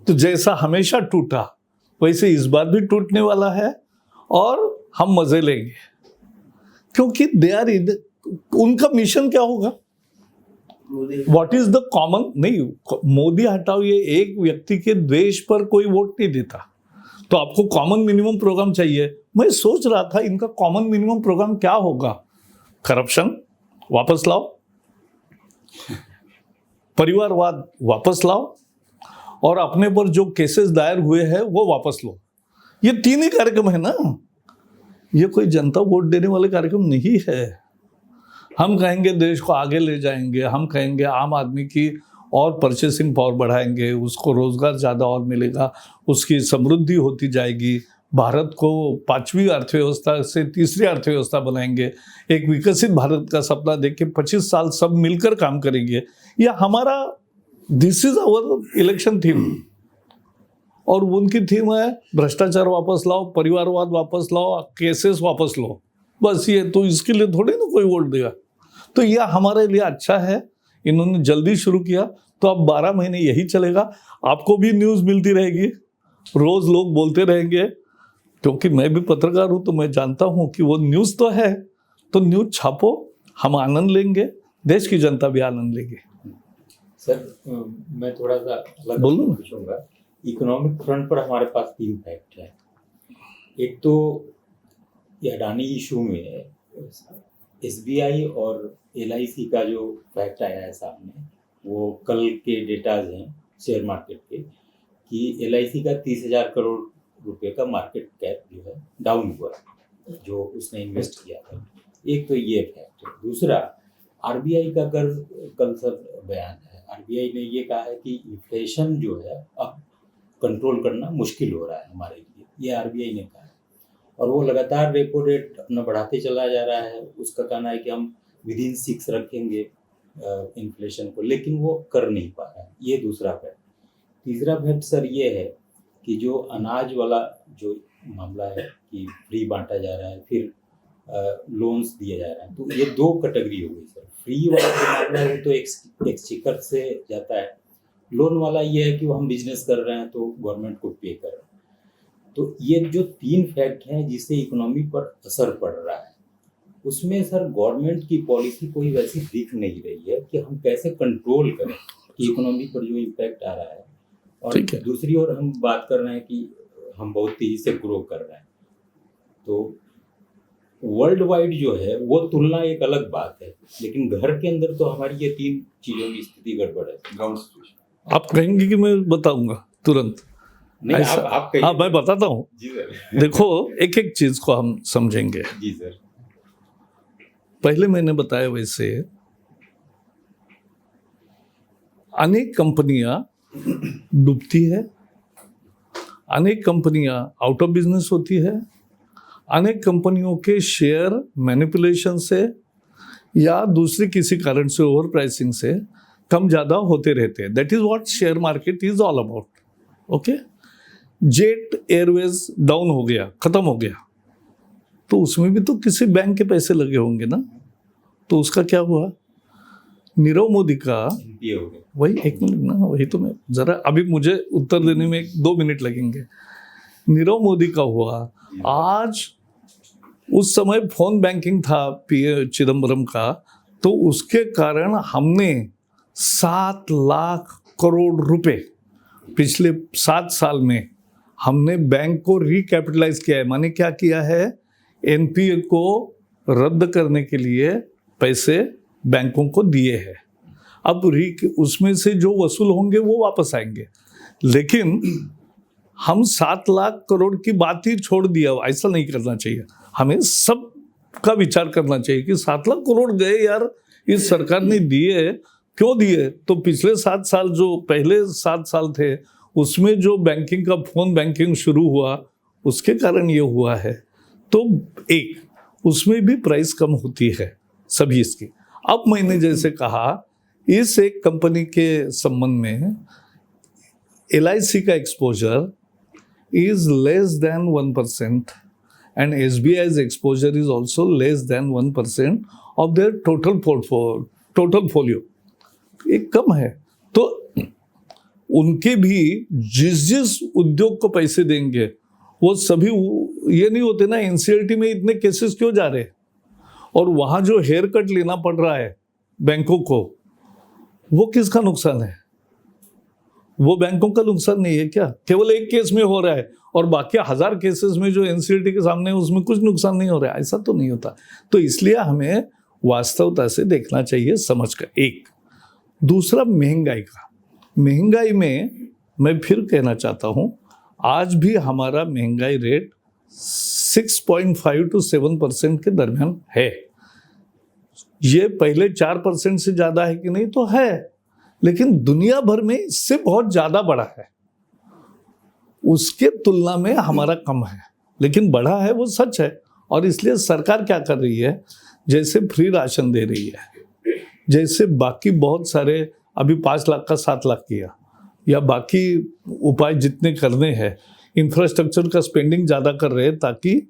तो जैसा हमेशा टूटा वैसे इस बार भी टूटने वाला है और हम मजे लेंगे, क्योंकि दे आर उनका मिशन क्या होगा? व्हाट इज द कॉमन, नहीं मोदी हटाओ, ये एक व्यक्ति के द्वेष पर कोई वोट नहीं देता। तो आपको कॉमन मिनिमम प्रोग्राम चाहिए। मैं सोच रहा था इनका कॉमन मिनिमम प्रोग्राम क्या होगा? करप्शन वापस लाओ, परिवारवाद वापस लाओ, और अपने पर जो केसेस दायर हुए हैं वो वापस लो। ये 3 ही कार्यक्रम है ना, ये कोई जनता वोट देने वाले कार्यक्रम नहीं है। हम कहेंगे देश को आगे ले जाएंगे, हम कहेंगे आम आदमी की और परचेसिंग पावर बढ़ाएंगे, उसको रोजगार ज़्यादा और मिलेगा, उसकी समृद्धि होती जाएगी, भारत को 5वीं अर्थव्यवस्था से 3री अर्थव्यवस्था बनाएंगे, एक विकसित भारत का सपना देख के 25 साल सब मिलकर काम करेंगे। यह हमारा, this is our election theme. और उनकी थीम है भ्रष्टाचार वापस लाओ, परिवारवाद वापस लाओ, केसेस वापस लो, बस ये। तो इसके लिए थोड़ी ना कोई वोट देगा। तो यह हमारे लिए अच्छा है, इन्होंने जल्दी शुरू किया, तो अब 12 महीने यही चलेगा। आपको भी न्यूज़ मिलती रहेगी, रोज लोग बोलते रहेंगे, क्योंकि मैं भी पत्रकार हूँ तो मैं जानता हूँ कि वो न्यूज़ तो है, तो न्यूज़ छापो, हम आनंद लेंगे, देश की जनता भी आनंद लेगी। सर मैं थोड़ा सा अलग बोलूं? पूछूंगा। इकोनॉमिक फ्रंट पर हमारे पास 3 फैक्ट है। एक तो ये अडानी इशू में SBI और LIC का जो फैक्ट आया है सामने, वो कल के डेटाज हैं शेयर मार्केट के, कि LIC का 30,000 करोड़ रुपए का मार्केट कैप जो है डाउन हुआ, जो उसने इन्वेस्ट किया था। एक तो ये फैक्ट है। दूसरा, RBI का कल सर बयान है। RBI ने ये कहा है कि इन्फ्लेशन जो है अब कंट्रोल करना मुश्किल हो रहा है हमारे लिए, ये RBI ने कहा है। और वो लगातार रेपो रेट अपना बढ़ाते चला जा रहा है। उसका कहना है कि हम विदिन 6 रखेंगे इन्फ्लेशन को, लेकिन वो कर नहीं पा रहा है। ये दूसरा फैक्ट। तीसरा फैक्ट सर ये है कि जो अनाज वाला जो मामला है कि फ्री बांटा जा रहा है, फिर लोन्स दिए जा रहे हैं, तो ये 2 कैटेगरी हो गई सर। फ्री वाला जो मामला है वो तो एक्सचेकर से जाता है, लोन वाला ये है कि वो हम बिजनेस कर रहे हैं तो गवर्नमेंट को पे कर रहे हैं। तो ये जो 3 फैक्ट हैं जिससे इकोनॉमी पर असर पड़ रहा है, उसमें सर गवर्नमेंट की पॉलिसी कोई वैसी दिख नहीं रही है कि हम कैसे कंट्रोल करें कि इकोनॉमी पर जो इम्पैक्ट आ रहा है। और दूसरी ओर हम बात कर रहे हैं कि हम बहुत तेजी से ग्रो कर रहे हैं, तो वर्ल्ड वाइड जो है वो तुलना एक अलग बात है, लेकिन घर के अंदर तो हमारी ये 3 चीजों की स्थिति गड़बड़ है। ग्राउंड सिचुएशन आप कहेंगे कि मैं बताऊंगा तुरंत? नहीं, आप कहिए। हाँ, मैं बताता हूँ। जी सर। देखो, एक एक चीज को हम समझेंगे। जी सर। पहले मैंने बताया वैसे अनेक कंपनियां डूबती है, अनेक कंपनियां आउट ऑफ बिजनेस होती है, अनेक कंपनियों के शेयर मैनिपुलेशन से या दूसरी किसी कारण से ओवर प्राइसिंग से कम ज़्यादा होते रहते हैं। That is what share market is all about. Okay, jet Airways down हो गया, खत्म हो गया, तो उसमें भी तो किसी बैंक के पैसे लगे होंगे ना, तो उसका क्या हुआ? नीरव मोदी का वही, एक मिनट ना, वही तो मैं जरा, अभी मुझे उत्तर देने में 2 मिनट लगेंगे। नीरव मोदी का हुआ। आज उस समय फोन बैंकिंग था पी चिदम्बरम का, तो उसके कारण हमने 7 लाख करोड़ रुपए पिछले 7 साल में हमने बैंक को रिकैपिटलाइज किया है। माने क्या किया है, एनपीए को रद्द करने के लिए पैसे बैंकों को दिए हैं। अब उसमें से जो वसूल होंगे वो वापस आएंगे, लेकिन हम 7 लाख करोड़ की बात ही छोड़ दिया। ऐसा नहीं करना चाहिए, हमें सब का विचार करना चाहिए कि 7 लाख करोड़ गए यार, इस सरकार ने दिए, क्यों दिए? तो पिछले 7 साल जो पहले 7 साल थे उसमें जो बैंकिंग का फोन बैंकिंग शुरू हुआ उसके कारण ये हुआ है। तो एक उसमें भी प्राइस कम होती है सभी इसकी। अब मैंने जैसे कहा, इस एक कंपनी के संबंध में LIC का exposure is less than 1% and SBI's exposure is also less than 1% of their total portfolio. एक कम है। तो उनके भी जिस उद्योग को पैसे देंगे वो सभी, ये नहीं होते ना NCLT में इतने केसेस क्यों जा रहे हैं, और वहाँ जो हेयर कट लेना पड़ रहा है बैंकों को, वो किसका नुकसान है? वो बैंकों का नुकसान नहीं है क्या? केवल एक केस में हो रहा है और बाकी 1000 केसेस में जो NCLT के सामने है उसमें कुछ नुकसान नहीं हो रहा है, ऐसा तो नहीं होता। तो इसलिए हमें वास्तवता से देखना चाहिए समझ कर। एक दूसरा महंगाई का, महंगाई में मैं फिर कहना चाहता हूँ, आज भी हमारा महंगाई रेट 6.5 to 7% के दरमियान है। ये पहले 4% से ज़्यादा है कि नहीं, तो है, लेकिन दुनिया भर में इससे बहुत ज़्यादा बढ़ा है। उसके तुलना में हमारा कम है, लेकिन बढ़ा है वो सच है। और इसलिए सरकार क्या कर रही है, जैसे फ्री राशन दे रही है, जैसे बाकी बहुत सारे, अभी 5 लाख का 7 लाख किया, या बाकी उपाय जितने करने हैं, इंफ्रास्ट्रक्चर का स्पेंडिंग ज़्यादा कर रहे हैं ताकि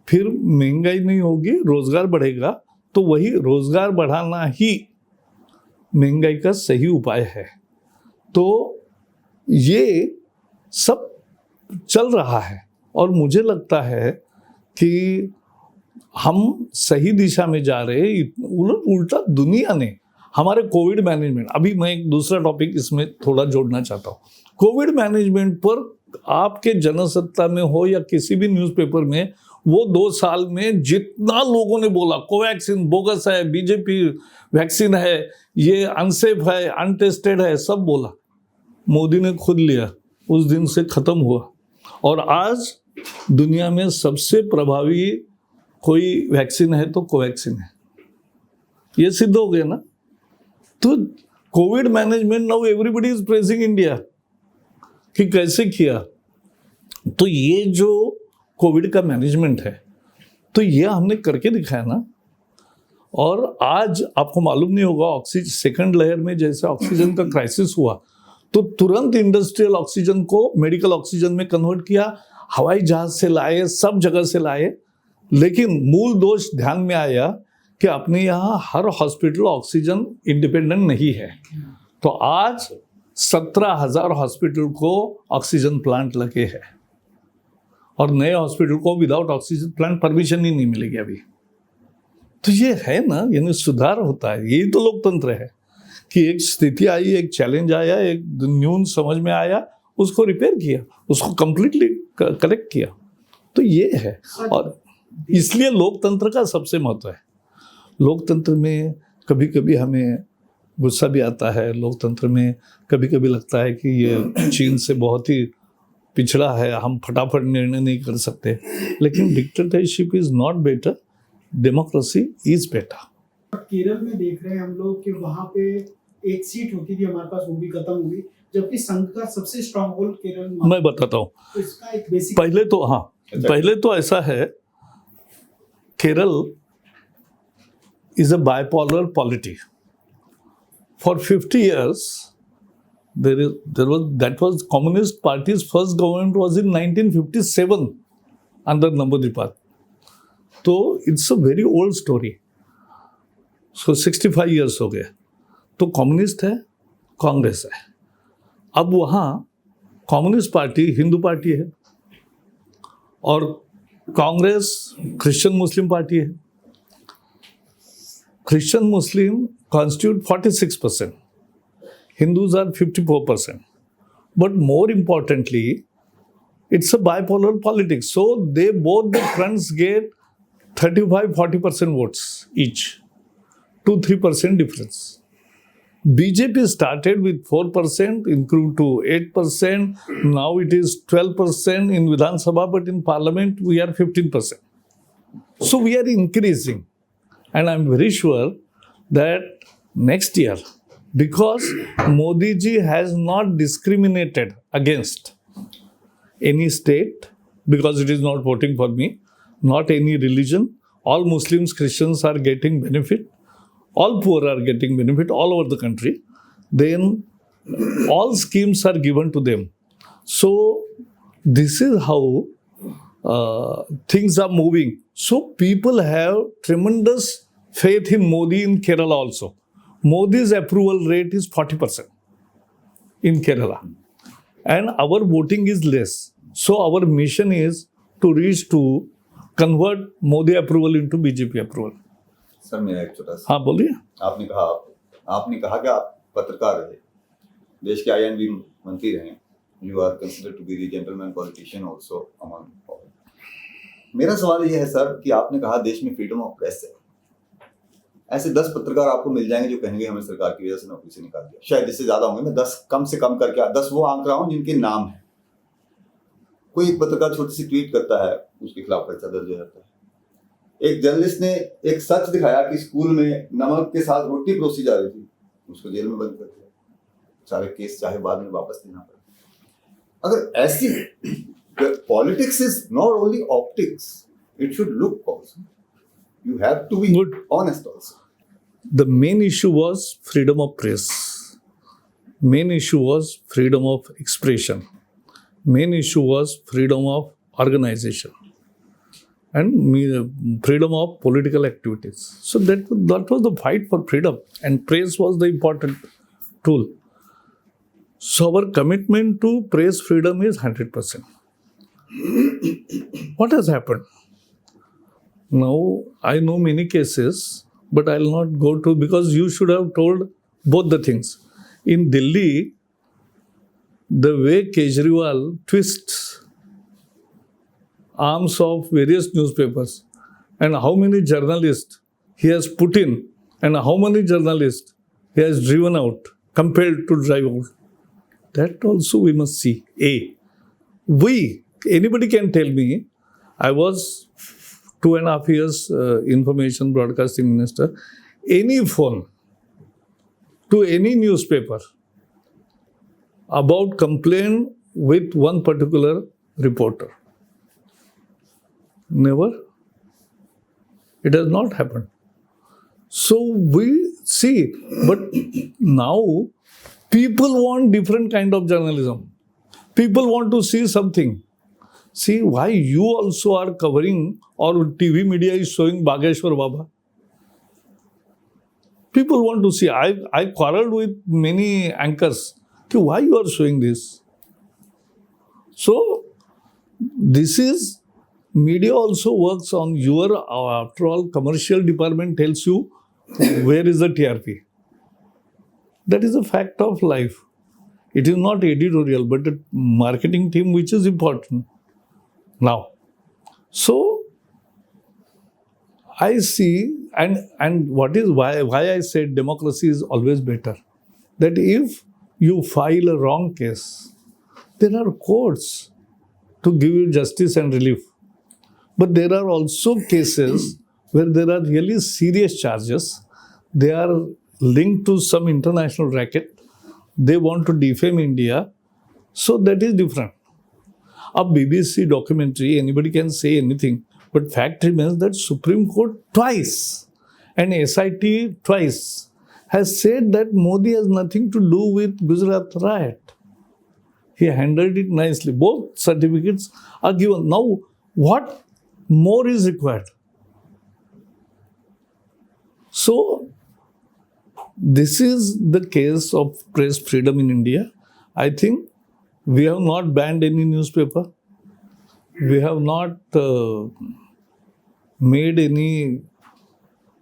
फिर महंगाई नहीं होगी, रोजगार बढ़ेगा। तो वही रोजगार बढ़ाना ही महंगाई का सही उपाय है। तो ये सब चल रहा है और मुझे लगता है कि हम सही दिशा में जा रहे हैं। उल्टा दुनिया ने हमारे कोविड मैनेजमेंट, अभी मैं एक दूसरा टॉपिक इसमें थोड़ा जोड़ना चाहता हूँ। कोविड मैनेजमेंट पर आपके जनसत्ता में हो या किसी भी न्यूज़पेपर में, वो 2 साल में जितना लोगों ने बोला कोवैक्सीन बोगस है, बीजेपी वैक्सीन है, ये अनसेफ है, अनटेस्टेड है, सब बोला, मोदी ने खुद लिया, उस दिन से खत्म हुआ। और आज दुनिया में सबसे प्रभावी कोई वैक्सीन है तो कोवैक्सीन है, ये सिद्ध हो गया ना। तो Covid management, now everybody is praising India कि कैसे किया। तो ये जो कोविड का मैनेजमेंट है, तो ये हमने करके दिखाया ना। और आज आपको मालूम नहीं होगा, ऑक्सीजन सेकंड लहर में जैसे ऑक्सीजन का क्राइसिस हुआ तो तुरंत इंडस्ट्रियल ऑक्सीजन को मेडिकल ऑक्सीजन में कन्वर्ट किया, हवाई जहाज से लाए, सब जगह से लाए। लेकिन मूल दोष ध्यान में आया कि अपने यहाँ हर हॉस्पिटल ऑक्सीजन इंडिपेंडेंट नहीं है। तो आज 17,000 हॉस्पिटल को ऑक्सीजन प्लांट लगे हैं और नए हॉस्पिटल को विदाउट ऑक्सीजन प्लांट परमिशन ही नहीं मिलेगी अभी। तो ये है ना, यानी सुधार होता है। यही तो लोकतंत्र है कि एक स्थिति आई, एक चैलेंज आया, एक न्यून समझ में आया, उसको रिपेयर किया, उसको कंप्लीटली करेक्ट किया। तो ये है, और इसलिए लोकतंत्र का सबसे महत्व है। लोकतंत्र में कभी कभी हमें गुस्सा भी आता है, लोकतंत्र में कभी कभी लगता है कि ये चीन से बहुत ही पिछड़ा है, हम फटाफट निर्णय नहीं कर सकते। लेकिन dictatorship is not better, democracy is better. Kerala में देख रहे हैं हम लोग कि वहाँ पे एक सीट होती थी हमारे पास, वो भी खत्म हो गई, जबकि संघ का सबसे स्ट्रांग होल्ड केरल में। मैं बताता हूँ, तो इसका एक बेसिक पहले तो ऐसा है, Kerala is a bipolar polity. For 50 years, that was Communist Party's first government was in 1957 under Namboodirpad. So it's a very old story. So 65 years हो गए। तो कम्युनिस्ट है, कांग्रेस है। अब वहाँ कम्युनिस्ट पार्टी हिंदू पार्टी है और कांग्रेस क्रिश्चियन मुस्लिम पार्टी है। Christian Muslim constitute 46%, Hindus are 54%. But more importantly, it's a bipolar politics. So both the fronts get 35-40% votes each, 2-3% difference. BJP started with 4%, improved to 8%. Now it is 12% in Vidhan Sabha, but in Parliament we are 15%. So we are increasing. And I'm very sure that next year, because Modi ji has not discriminated against any state, because it is not voting for me, not any religion, all Muslims, Christians are getting benefit, all poor are getting benefit all over the country, then all schemes are given to them. So this is how things are moving. So people have tremendous faith in Modi in Kerala also. Modi's approval rate is 40% in Kerala. And our voting is less. So our mission is to convert Modi approval into BJP approval. Sir मेरा एक छोटा सा, हाँ बोलिए. आपने कहा कि आप पत्रकार रहे, देश के INB मंत्री रहे, you are considered to be the gentleman politician also among. मेरा सवाल यह है सर कि आपने कहा देश में फ्रीडम ऑफ प्रेस है, ऐसे 10 पत्रकार आपको मिल जाएंगे जो कहेंगे हमें सरकार की वजह से नौकरी से निकाल दिया. शायद इससे ज्यादा होंगे, मैं 10 कम से कम करके 10 वो आंक रहा हूं जिनके नाम है. कोई एक पत्रकार छोटी सी ट्वीट करता है, उसके खिलाफ पर्चा दर्ज हो जाता है. एक जर्नलिस्ट ने एक सच दिखाया कि स्कूल में नमक के साथ रोटी परोसी जा रही थी, उसको जेल में बंद कर दिया. सारे केस चाहे बाद में वापस लेना पड़े. अगर ऐसी politics is not only optics, it should look also. You have to be Good. honest also. The main issue was freedom of press. Main issue was freedom of expression. Main issue was freedom of organization and freedom of political activities. So that was the fight for freedom, and press was the important tool. So our commitment to press freedom is 100%. What has happened? Now, I know many cases, but I'll not go to, because you should have told both the things. In Delhi, the way Kejriwal twists arms of various newspapers, and how many journalists he has put in, and how many journalists he has driven out, compelled to drive out. That also we must see. Anybody can tell me, I was 2.5 years information broadcasting minister, any phone to any newspaper about complaint with one particular reporter. Never. It has not happened. So we see, but now people want different kind of journalism. People want to see something. See why you also are covering, or TV media is showing Bageshwar Baba. People want to see. I quarreled with many anchors. Why you are showing this? So this is, media also works on your, after all, commercial department tells you where is the TRP. That is a fact of life. It is not editorial, but a marketing team which is important. Now, so I see, and what is why I said democracy is always better. That if you file a wrong case, there are courts to give you justice and relief. But there are also cases where there are really serious charges. They are linked to some international racket. They want to defame India. So that is different. A BBC documentary, anybody can say anything, but fact remains that Supreme Court twice and SIT twice has said that Modi has nothing to do with Gujarat riot. He handled it nicely. Both certificates are given. Now, what more is required? So, this is the case of press freedom in India. I think we have not banned any newspaper. We have not made any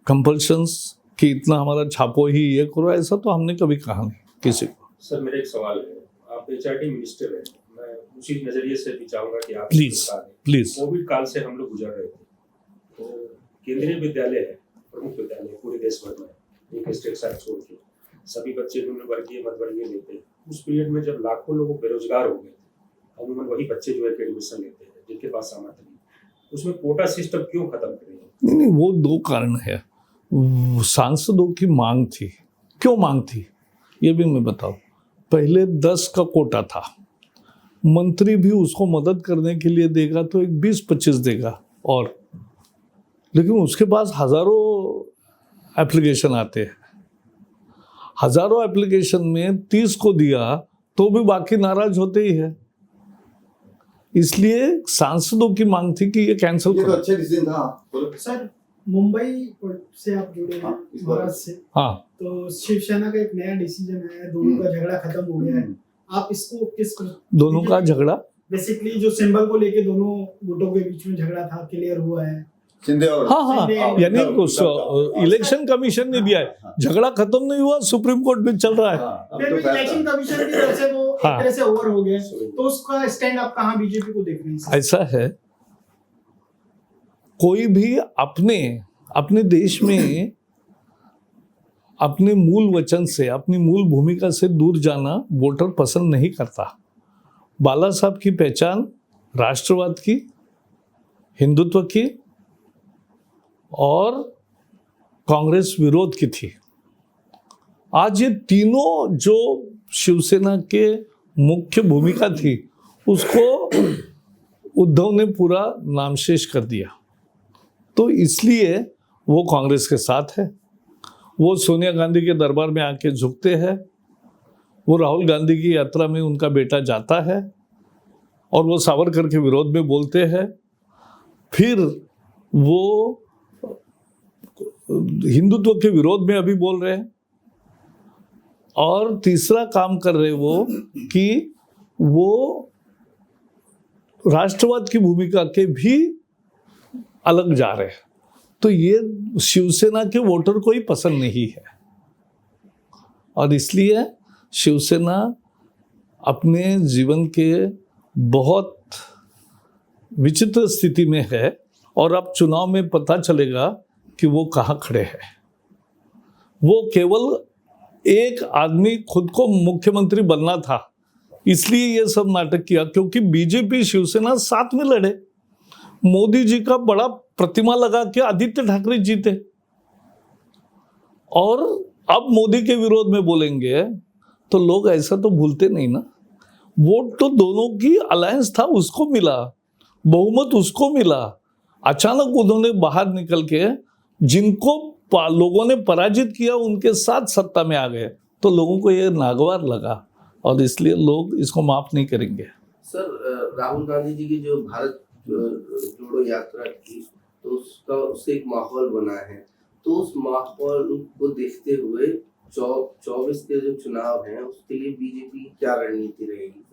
compulsions कि इतना हमारा छापो ही ये करो, ऐसा तो हमने कभी कहा नहीं किसी को. सर मेरा एक सवाल है, आप HRD मिनिस्टर हैं, मैं उसी नजरिए से भी चाहूंगा कि आप प्लीज बता दें। प्लीज। कोविड काल से हम लोग गुजर रहे थे, तो केंद्रीय विद्यालय है, प्रमुख विद्यालय पूरे देश भर में, एक स्टेट साइड छोड़ के सभी बच्चे निम्न वर्गीय मध्य वर्गीय लेते हैं। उस पीरियड में जब लाखों लोग बेरोजगार हो गए थे, अमूमन वही बच्चे जो है एडमिशन लेते हैं जिनके पास सामर्थ्य नहीं, उसमें कोटा सिस्टम क्यों खत्म कर रहे हैं? नहीं, वो दो कारण है। सांसदों की मांग थी। क्यों मांग थी ये भी मैं बताऊं। पहले 10 का कोटा था, मंत्री भी उसको मदद करने के लिए देगा तो एक 20-25 देगा और, लेकिन उसके पास हजारों एप्लीकेशन आते हैं। हजारों एप्लीकेशन में 30 को दिया तो भी बाकी नाराज होते ही है। इसलिए सांसदों की मांग थी कि ये कैंसिल ये तो करो। अच्छा डिसीजन था। बोलो। सर मुंबई से आप जुड़े हैं, हाँ, इस बार- महाराष्ट्र से, हाँ, तो शिवसेना का एक नया डिसीजन है, दोनों का झगड़ा खत्म हो गया है। आप इसको किस दोनों का झगड़ा बेसिकली जो सिंबल को लेके दोनों गुटों के बीच में झगड़ा था, क्लियर हुआ है? शिंदे और हाँ हाँ, हाँ, यानी उस इलेक्शन कमीशन ने दिया है, झगड़ा खत्म नहीं हुआ, सुप्रीम कोर्ट में चल रहा है। हाँ, अब फिर तो भी फैसला। इलेक्शन कमीशन की तरफ से वो एक हाँ। तरह से ओवर हो गया, तो उसका स्टैंड आप कहाँ बीजेपी को देख रहे हैं सर? ऐसा है, कोई भी अपने देश में अपने मूल वचन से, अपनी मूल भूमिका से दूर जाना वोटर पसंद नहीं करता। बाला साहब की पहचान राष्ट्रवाद की, हिंदुत्व की और कांग्रेस विरोध की थी। आज ये तीनों जो शिवसेना के मुख्य भूमिका थी, उसको उद्धव ने पूरा नामशेष कर दिया। तो इसलिए वो कांग्रेस के साथ है, वो सोनिया गांधी के दरबार में आके झुकते हैं, वो राहुल गांधी की यात्रा में उनका बेटा जाता है और वो सावरकर के विरोध में बोलते हैं, फिर वो हिंदुत्व के विरोध में अभी बोल रहे हैं, और तीसरा काम कर रहे वो कि वो राष्ट्रवाद की भूमिका के भी अलग जा रहे हैं। तो ये शिवसेना के वोटर को ही पसंद नहीं है, और इसलिए शिवसेना अपने जीवन के बहुत विचित्र स्थिति में है, और अब चुनाव में पता चलेगा कि वो कहाँ खड़े हैं। वो केवल एक आदमी खुद को मुख्यमंत्री बनना था, इसलिए ये सब नाटक किया, क्योंकि बीजेपी शिवसेना साथ में लड़े। मोदी जी का बड़ा प्रतिमा लगा के आदित्य ठाकरे जीते, और अब मोदी के विरोध में बोलेंगे तो लोग ऐसा तो भूलते नहीं ना। वोट तो दोनों की अलायंस था, उसको मिला, बहुमत उसको मिला। अचानक उन्होंने बाहर निकल के जिनको लोगों ने पराजित किया उनके साथ सत्ता में आ गए, तो लोगों को ये नागवार लगा, और इसलिए लोग इसको माफ नहीं करेंगे। सर राहुल गांधी जी की जो भारत जोड़ो यात्रा थी, तो उससे एक माहौल बना है, तो उस माहौल को देखते हुए 24 के जो चुनाव हैं उसके लिए बीजेपी की क्या रणनीति रहेगी?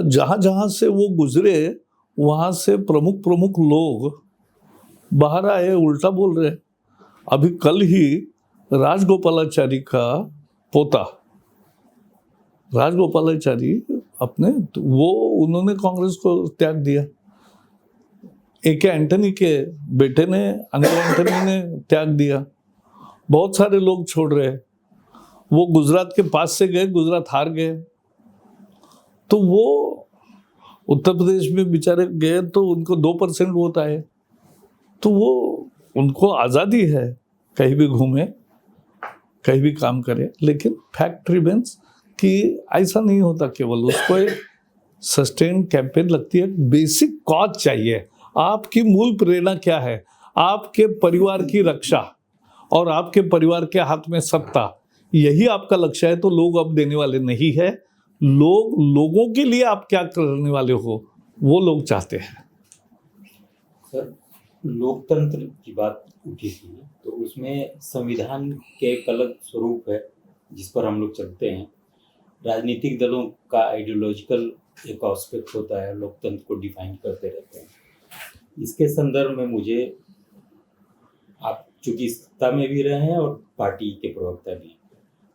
जहां जहां से वो गुजरे वहां से प्रमुख लोग बाहर आए, उल्टा बोल रहे। अभी कल ही राजगोपालाचारी का पोता, राजगोपालाचारी अपने, तो वो उन्होंने कांग्रेस को त्याग दिया। ए.के. एंटनी के बेटे ने, अनिल एंटनी ने त्याग दिया। बहुत सारे लोग छोड़ रहे। वो गुजरात के पास से गए, गुजरात हार गए, तो वो उत्तर प्रदेश में बेचारे गए तो उनको 2% वोट आए। तो वो, उनको आज़ादी है, कहीं भी घूमे, कहीं भी काम करे, लेकिन फैक्ट रिमेंस कि ऐसा नहीं होता। केवल उसको एक सस्टेन कैंपेन लगती है, बेसिक कॉज चाहिए। आपकी मूल प्रेरणा क्या है? आपके परिवार की रक्षा और आपके परिवार के हाथ में सत्ता, यही आपका लक्ष्य है, तो लोग अब देने वाले नहीं है। लोगों के लिए आप क्या करने वाले हो, वो लोग चाहते हैं। सर, लोकतंत्र की बात उठी थी, तो उसमें संविधान के एक अलग स्वरूप है जिस पर हम लोग चलते हैं। राजनीतिक दलों का आइडियोलॉजिकल एक एस्पेक्ट होता है, लोकतंत्र को डिफाइन करते रहते हैं। इसके संदर्भ में मुझे, आप चूंकि सत्ता में भी रहे हैं और पार्टी के प्रवक्ता भी हैं,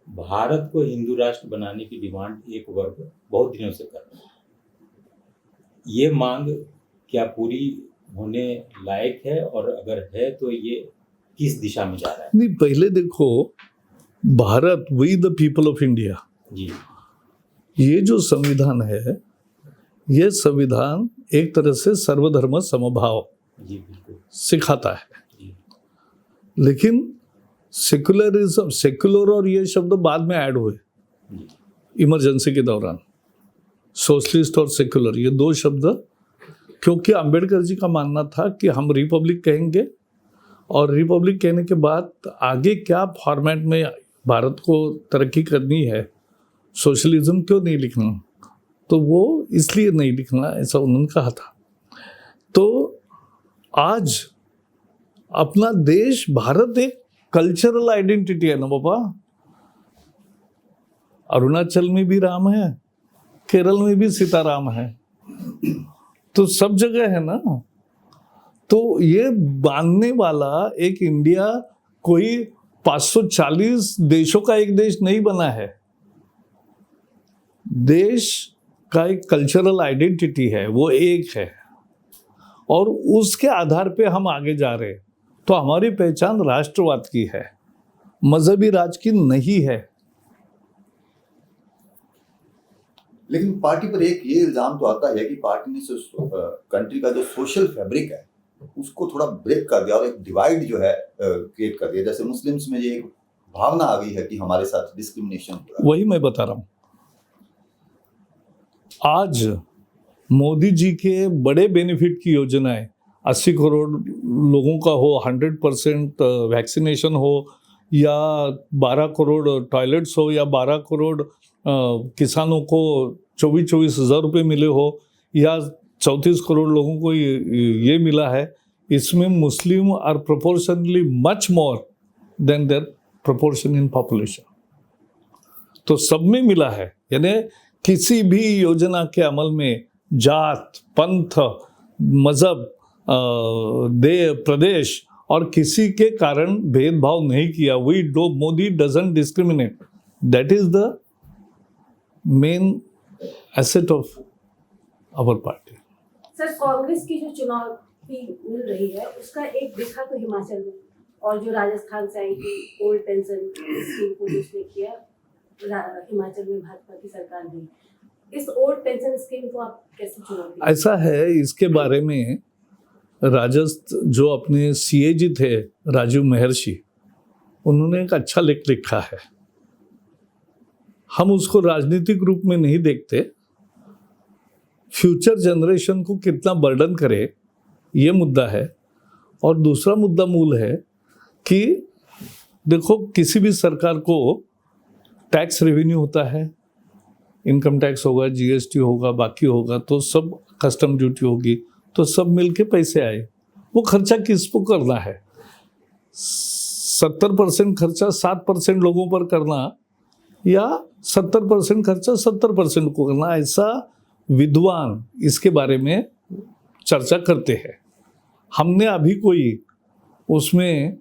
भारत को हिंदू राष्ट्र बनाने की डिमांड एक वर्ग बहुत दिनों से कर रहा है। ये मांग क्या पूरी होने लायक है, और अगर है तो ये किस दिशा में जा रहा है? नहीं, पहले देखो, Bharat, we the people of India, जी ये जो संविधान है, ये संविधान एक तरह से सर्वधर्म समभाव जी बिल्कुल सिखाता है। जी लेकिन सेक्युलरिज्म, सेक्युलर और ये शब्द बाद में ऐड हुए जी इमरजेंसी के दौरान, सोशलिस्ट और सेक्युलर, ये दो शब्द, क्योंकि अंबेडकर जी का मानना था कि हम रिपब्लिक कहेंगे, और रिपब्लिक कहने के बाद आगे क्या फॉर्मेट में भारत को तरक्की करनी है, सोशलिज्म क्यों नहीं लिखना, तो वो इसलिए नहीं लिखना, ऐसा उन्होंने कहा था। तो आज अपना देश भारत एक कल्चरल आइडेंटिटी है ना बाबा। अरुणाचल में भी राम है, केरल में भी सीताराम है, तो सब जगह है ना। तो ये बांधने वाला एक इंडिया कोई 540 देशों का एक देश नहीं बना है। देश का एक कल्चरल आइडेंटिटी है, वो एक है, और उसके आधार पे हम आगे जा रहे हैं। तो हमारी पहचान राष्ट्रवाद की है, मजहबी राज की नहीं है। लेकिन पार्टी पर एक ये इल्जाम तो आता है कि पार्टी ने कंट्री का जो सोशल फैब्रिक है उसको थोड़ा ब्रेक कर दिया और एक डिवाइड जो है क्रिएट कर दिया। जैसे मुस्लिम्स में ये एक भावना आ गई है कि हमारे साथ डिस्क्रिमिनेशन हो रहा है। वही मैं बता रहा हूं। आज मोदी जी के बड़े बेनिफिट की योजनाएं, 80 करोड़ लोगों का हो, 100% वैक्सीनेशन हो, या 12 करोड़ टॉयलेट्स हो, या 12 करोड़ किसानों को 24-24 हज़ार रुपये मिले हो, या 34 करोड़ लोगों को ये मिला है, इसमें Muslim are proportionally much more than their proportion in population. तो सब में मिला है, यानी किसी भी योजना के अमल में जात, पंथ, मजहब, प्रदेश और किसी के कारण भेदभाव नहीं किया। Modi doesn't discriminate. That is the main asset of our party. Sir, Congress की जो चुनौती मिल रही है उसका एक दिखा तो हिमाचल में, और जो राजस्थान से आई थी ओल्ड पेंशन स्कीम को जिसने किया, हिमाचल में भाजपा की सरकार ने, इस ओल्ड पेंशन स्कीम को आप कैसे चुनौती? ऐसा है, इसके बारे में राजस्थान जो अपने सीएजी थे राजीव महर्षि, उन्होंने एक अच्छा लेख लिखा है। हम उसको राजनीतिक रूप में नहीं देखते, फ्यूचर जनरेशन को कितना बर्डन करे ये मुद्दा है। और दूसरा मुद्दा मूल है कि देखो, किसी भी सरकार को टैक्स रेवेन्यू होता है, इनकम टैक्स होगा, जीएसटी होगा, बाकी होगा, तो सब कस्टम ड्यूटी होगी, तो सब मिलके पैसे आए। वो खर्चा किसको करना है? 70% खर्चा 7% लोगों पर करना, या 70% खर्चा 70% को करना, ऐसा विद्वान इसके बारे में चर्चा करते हैं। हमने अभी कोई उसमें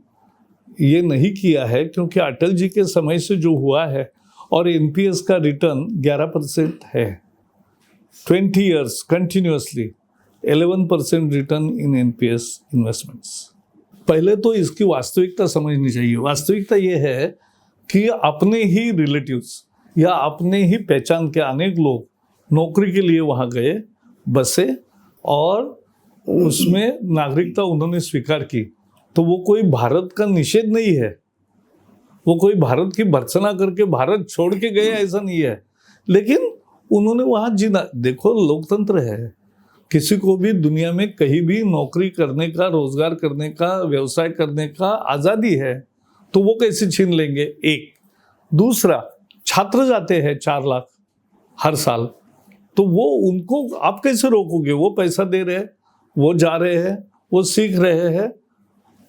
ये नहीं किया है, क्योंकि अटल जी के समय से जो हुआ है, और एनपीएस का रिटर्न 11% है, 20 years कंटिन्यूसली 11% रिटर्न इन एनपीएस इन्वेस्टमेंट्स। पहले तो इसकी वास्तविकता समझनी चाहिए। वास्तविकता ये है कि अपने ही रिलेटिव्स या अपने ही पहचान के अनेक लोग नौकरी के लिए वहाँ गए, बसे, और उसमें नागरिकता उन्होंने स्वीकार की। तो वो कोई भारत का निषेध नहीं है, वो कोई भारत की भर्त्सना करके भारत छोड़ के गए ऐसा नहीं है, लेकिन उन्होंने वहाँ जीना। देखो, लोकतंत्र है, किसी को भी दुनिया में कहीं भी नौकरी करने का, रोजगार करने का, व्यवसाय करने का आज़ादी है, तो वो कैसे छीन लेंगे? एक। दूसरा, छात्र जाते हैं 4 लाख हर साल, तो वो उनको आप कैसे रोकोगे? वो पैसा दे रहे हैं, वो जा रहे हैं, वो सीख रहे हैं,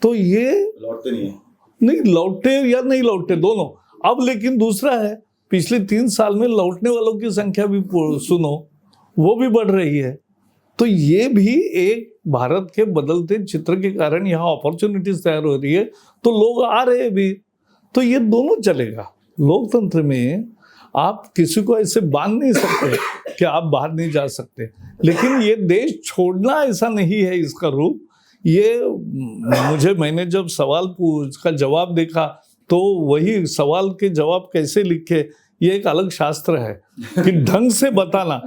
तो ये लौटते नहीं है। नहीं लौटे या नहीं लौटे, दोनों। अब लेकिन दूसरा है, पिछले 3 साल में लौटने वालों की संख्या भी सुनो, वो भी बढ़ रही है। तो ये भी एक भारत के बदलते चित्र के कारण यहाँ अपॉर्चुनिटीज तैयार हो रही है, तो लोग आ रहे हैं भी, तो ये दोनों चलेगा। लोकतंत्र में आप किसी को ऐसे बांध नहीं सकते कि आप बाहर नहीं जा सकते। लेकिन ये देश छोड़ना ऐसा नहीं है इसका रूप। ये मैंने जब सवाल का जवाब देखा तो वही सवाल के जवाब कैसे लिखे, ये एक अलग शास्त्र है कि ढंग से बताना,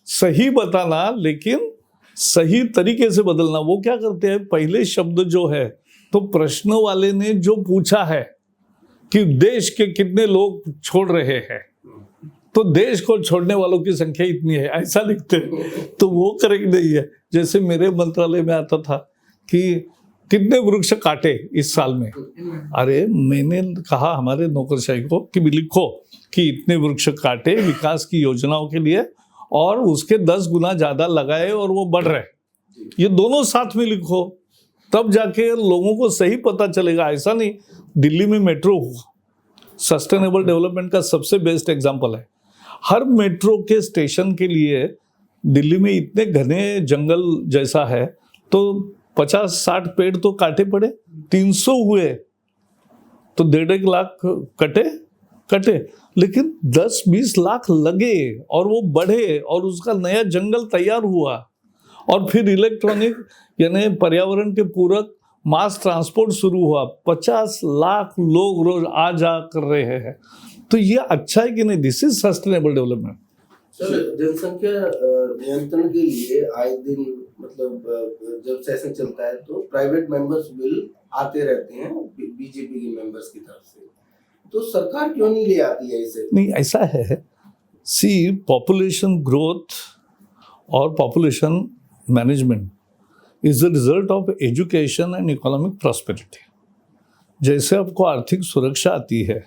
सही बताना, लेकिन सही तरीके से बदलना। वो क्या करते हैं, पहले शब्द जो है तो प्रश्न वाले ने जो पूछा है कि देश के कितने लोग छोड़ रहे हैं, तो देश को छोड़ने वालों की संख्या इतनी है, ऐसा लिखते हैं। तो वो करेक्ट नहीं है। जैसे मेरे मंत्रालय में आता था कि कितने वृक्ष काटे इस साल में, अरे मैंने कहा हमारे नौकरशाही को कि लिखो कि इतने वृक्ष काटे विकास की योजनाओं के लिए और उसके 10 गुना ज्यादा लगाए और वो बढ़ रहे, ये दोनों साथ में लिखो, तब जाके लोगों को सही पता चलेगा। ऐसा नहीं, दिल्ली में मेट्रो सस्टेनेबल डेवलपमेंट का सबसे बेस्ट एग्जांपल है। हर मेट्रो के स्टेशन के लिए दिल्ली में इतने घने जंगल जैसा है तो 50-60 पेड़ तो काटे पड़े, 300 हुए तो 1.5 लाख कटे, लेकिन 10-20 लाख लगे और वो बढ़े और उसका नया जंगल तैयार हुआ। और फिर इलेक्ट्रॉनिक यानी पर्यावरण के पूरक मास ट्रांसपोर्ट शुरू हुआ, 50 लाख लोग रोज आ जा कर रहे हैं। तो ये अच्छा है कि नहीं? This is sustainable development. Sir, जनसंख्या नियंत्रण के लिए आए दिन मतलब जब सेशन चलता है तो प्राइवेट मेंबर्स बिल आते रहते हैं बीजेपी के मेंबर्स की तरफ से, तो सरकार क्यों नहीं ले आती है इसे? नहीं, ऐसा है, सी पॉपुलेशन ग्रोथ और population management is the result of education and economic prosperity. जैसे आपको आर्थिक सुरक्षा आती है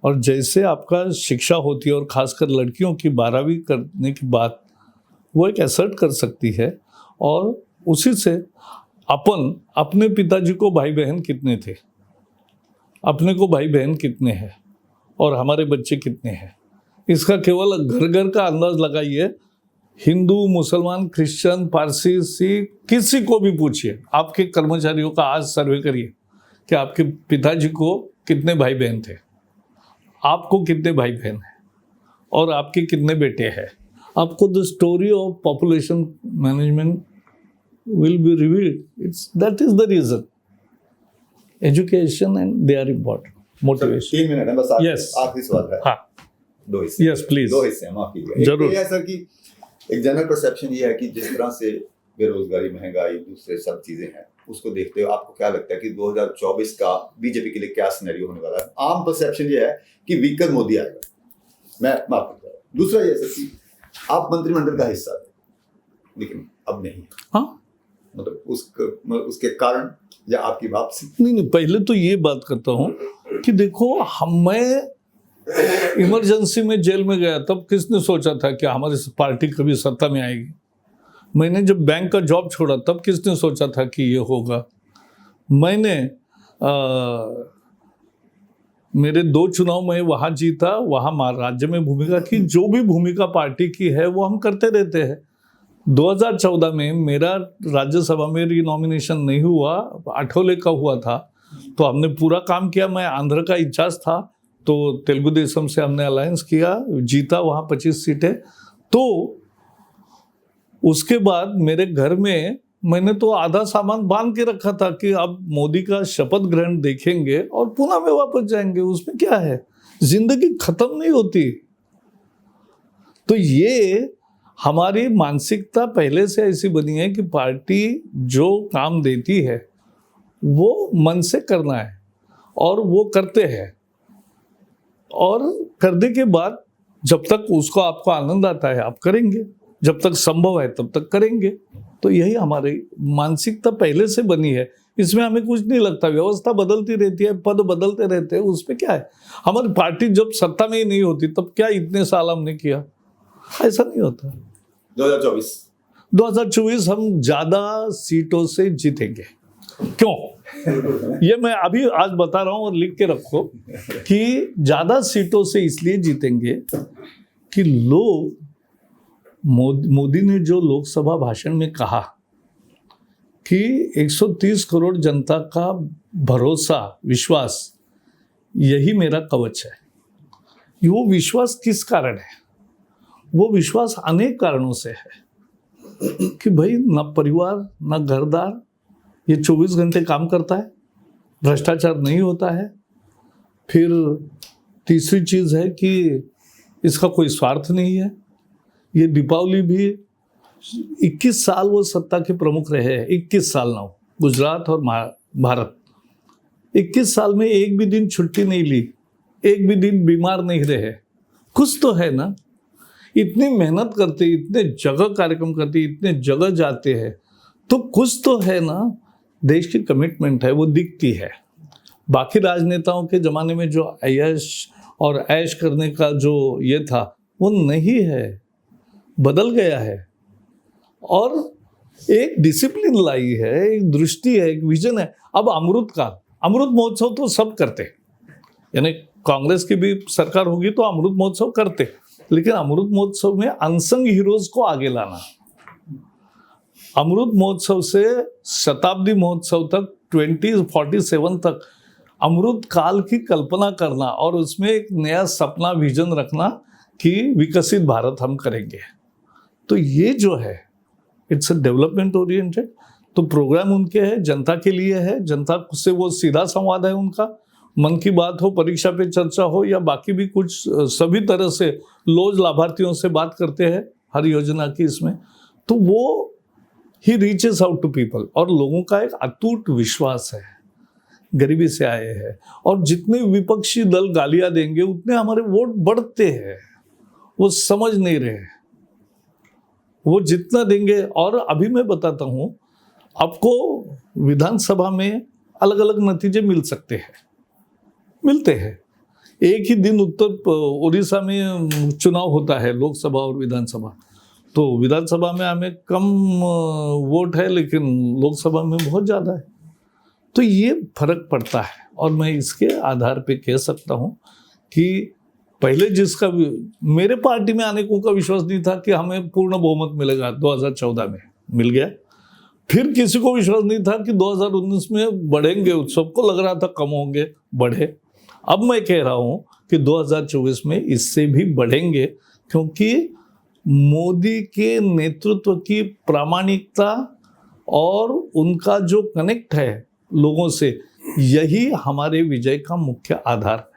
और जैसे आपका शिक्षा होती है, और खासकर लड़कियों की 12वीं करने के बाद वो एक एसर्ट कर सकती है, और उसी से अपने पिताजी को भाई बहन कितने थे, अपने को भाई बहन कितने हैं और हमारे बच्चे कितने हैं, इसका केवल घर घर का अंदाज लगाइए। हिंदू, मुसलमान, क्रिश्चियन, पारसी, सिख, किसी को भी पूछिए, आपके कर्मचारियों का आज सर्वे करिए कि आपके पिताजी को कितने भाई बहन थे, आपको कितने भाई बहन हैं और आपके कितने बेटे हैं। आपको the story of population management will be revealed. It's that is the reason, education and they are important, motivation. 3 minute है बस, Yes. आखिरी सवाल है। हाँ, 2 हिस्से। Yes, please. 2 हिस्से हैं, माफ कीजिएगा। जरूर। एक ये है सर कि एक जनरल परसेप्शन ये है कि जिस तरह से बेरोजगारी, महंगाई, दूसरे सब चीजें हैं, उसको देखते हुए आपको क्या लगता है कि 2024 का बीजेपी के लिए क्या सिनेरियो होने वाला है? आम परसेप्शन ये है कि वीकर मोदी आएगा, मैं माफ कीजिएगा। दूसरा ये सर कि आप मंत्रिमंडल का हिस्सा थे, लेकिन अब नहीं। हाँ, मतलब उसके कारण या आपकी वापसी? नहीं, पहले तो ये बात करता हूँ कि देखो, मैं इमरजेंसी में जेल में गया तब किसने सोचा था कि हमारी पार्टी कभी सत्ता में आएगी? मैंने जब बैंक का जॉब छोड़ा तब किसने सोचा था कि ये होगा? मैंने मेरे 2 चुनाव में वहाँ जीता, वहाँ राज्य में भूमिका की, जो भी भूमिका पार्टी की है वो हम करते रहते हैं। 2014 में मेरा राज्यसभा में रिनॉमिनेशन नहीं हुआ, आठवले का हुआ था, तो हमने पूरा काम किया। मैं आंध्र का इंचार्ज था, तो तेलुगु देशम से हमने अलायंस किया, जीता वहाँ 25 सीटें। तो उसके बाद मेरे घर में मैंने तो आधा सामान बांध के रखा था कि अब मोदी का शपथ ग्रहण देखेंगे और पुणे में वापस जाएंगे। उसमें क्या है, जिंदगी खत्म नहीं होती। तो ये हमारी मानसिकता पहले से ऐसी बनी है कि पार्टी जो काम देती है वो मन से करना है, और वो करते हैं, और करने के बाद जब तक उसको आपको आनंद आता है आप करेंगे, जब तक संभव है तब तक करेंगे। तो यही हमारी मानसिकता पहले से बनी है, इसमें हमें कुछ नहीं लगता। व्यवस्था बदलती रहती है, पद बदलते रहते हैं, उसमें क्या है। हमारी पार्टी जब सत्ता में ही नहीं होती तब क्या इतने साल हमने किया, ऐसा नहीं होता। 2024 हम ज्यादा सीटों से जीतेंगे। क्यों? ये मैं अभी आज बता रहा हूं और लिख के रखो कि ज्यादा सीटों से इसलिए जीतेंगे कि लोग, मोदी ने जो लोकसभा भाषण में कहा कि 130 करोड़ जनता का भरोसा, विश्वास, यही मेरा कवच है। वो विश्वास किस कारण है? वो विश्वास अनेक कारणों से है कि भाई ना परिवार ना घरदार, ये 24 घंटे काम करता है, भ्रष्टाचार नहीं होता है। फिर तीसरी चीज है कि इसका कोई स्वार्थ नहीं है। ये दीपावली भी 21 साल वो सत्ता के प्रमुख रहे हैं, 21 साल ना, गुजरात और भारत, 21 साल में एक भी दिन छुट्टी नहीं ली, एक भी दिन बीमार नहीं रहे। कुछ तो है ना, इतनी मेहनत करते, इतने जगह कार्यक्रम करते, इतने जगह जाते हैं, तो कुछ तो है ना, देश की कमिटमेंट है, वो दिखती है। बाकी राजनेताओं के जमाने में जो ऐश और ऐश करने का जो ये था वो नहीं है, बदल गया है। और एक डिसिप्लिन लाई है, एक दृष्टि है, एक विजन है। अब अमृत महोत्सव तो सब करते, यानी कांग्रेस की भी सरकार होगी तो अमृत महोत्सव करते, लेकिन अमृत महोत्सव में अनसंग हीरोज को आगे लाना, अमृत महोत्सव से शताब्दी महोत्सव तक 2047 तक अमृत काल की कल्पना करना और उसमें एक नया सपना, विजन रखना कि विकसित भारत हम करेंगे। तो ये जो है इट्स अ डेवलपमेंट ओरिएंटेड। तो प्रोग्राम उनके हैं, जनता के लिए है, जनता से वो सीधा संवाद है उनका। मन की बात हो, परीक्षा पे चर्चा हो या बाकी भी कुछ, सभी तरह से लोग लाभार्थियों से बात करते हैं हर योजना की इसमें। तो वो ही रीचेस आउट टू पीपल और लोगों का एक अटूट विश्वास है। गरीबी से आए हैं और जितने विपक्षी दल गालियां देंगे उतने हमारे वोट बढ़ते हैं, वो समझ नहीं रहे, वो जितना देंगे। और अभी मैं बताता हूं आपको, विधानसभा में अलग अलग नतीजे मिल सकते हैं, मिलते हैं। एक ही दिन उत्तर उड़ीसा में चुनाव होता है, लोकसभा और विधानसभा। तो विधानसभा में हमें कम वोट है लेकिन लोकसभा में बहुत ज़्यादा है। तो ये फर्क पड़ता है और मैं इसके आधार पे कह सकता हूँ कि पहले जिसका मेरे पार्टी में अनेकों का विश्वास नहीं था कि हमें पूर्ण बहुमत मिलेगा, 2014 में मिल गया। फिर किसी को विश्वास नहीं था कि 2019 में बढ़ेंगे, सबको लग रहा था कम होंगे, बढ़े। अब मैं कह रहा हूँ कि 2024 में इससे भी बढ़ेंगे, क्योंकि मोदी के नेतृत्व की प्रामाणिकता और उनका जो कनेक्ट है लोगों से, यही हमारे विजय का मुख्य आधार है।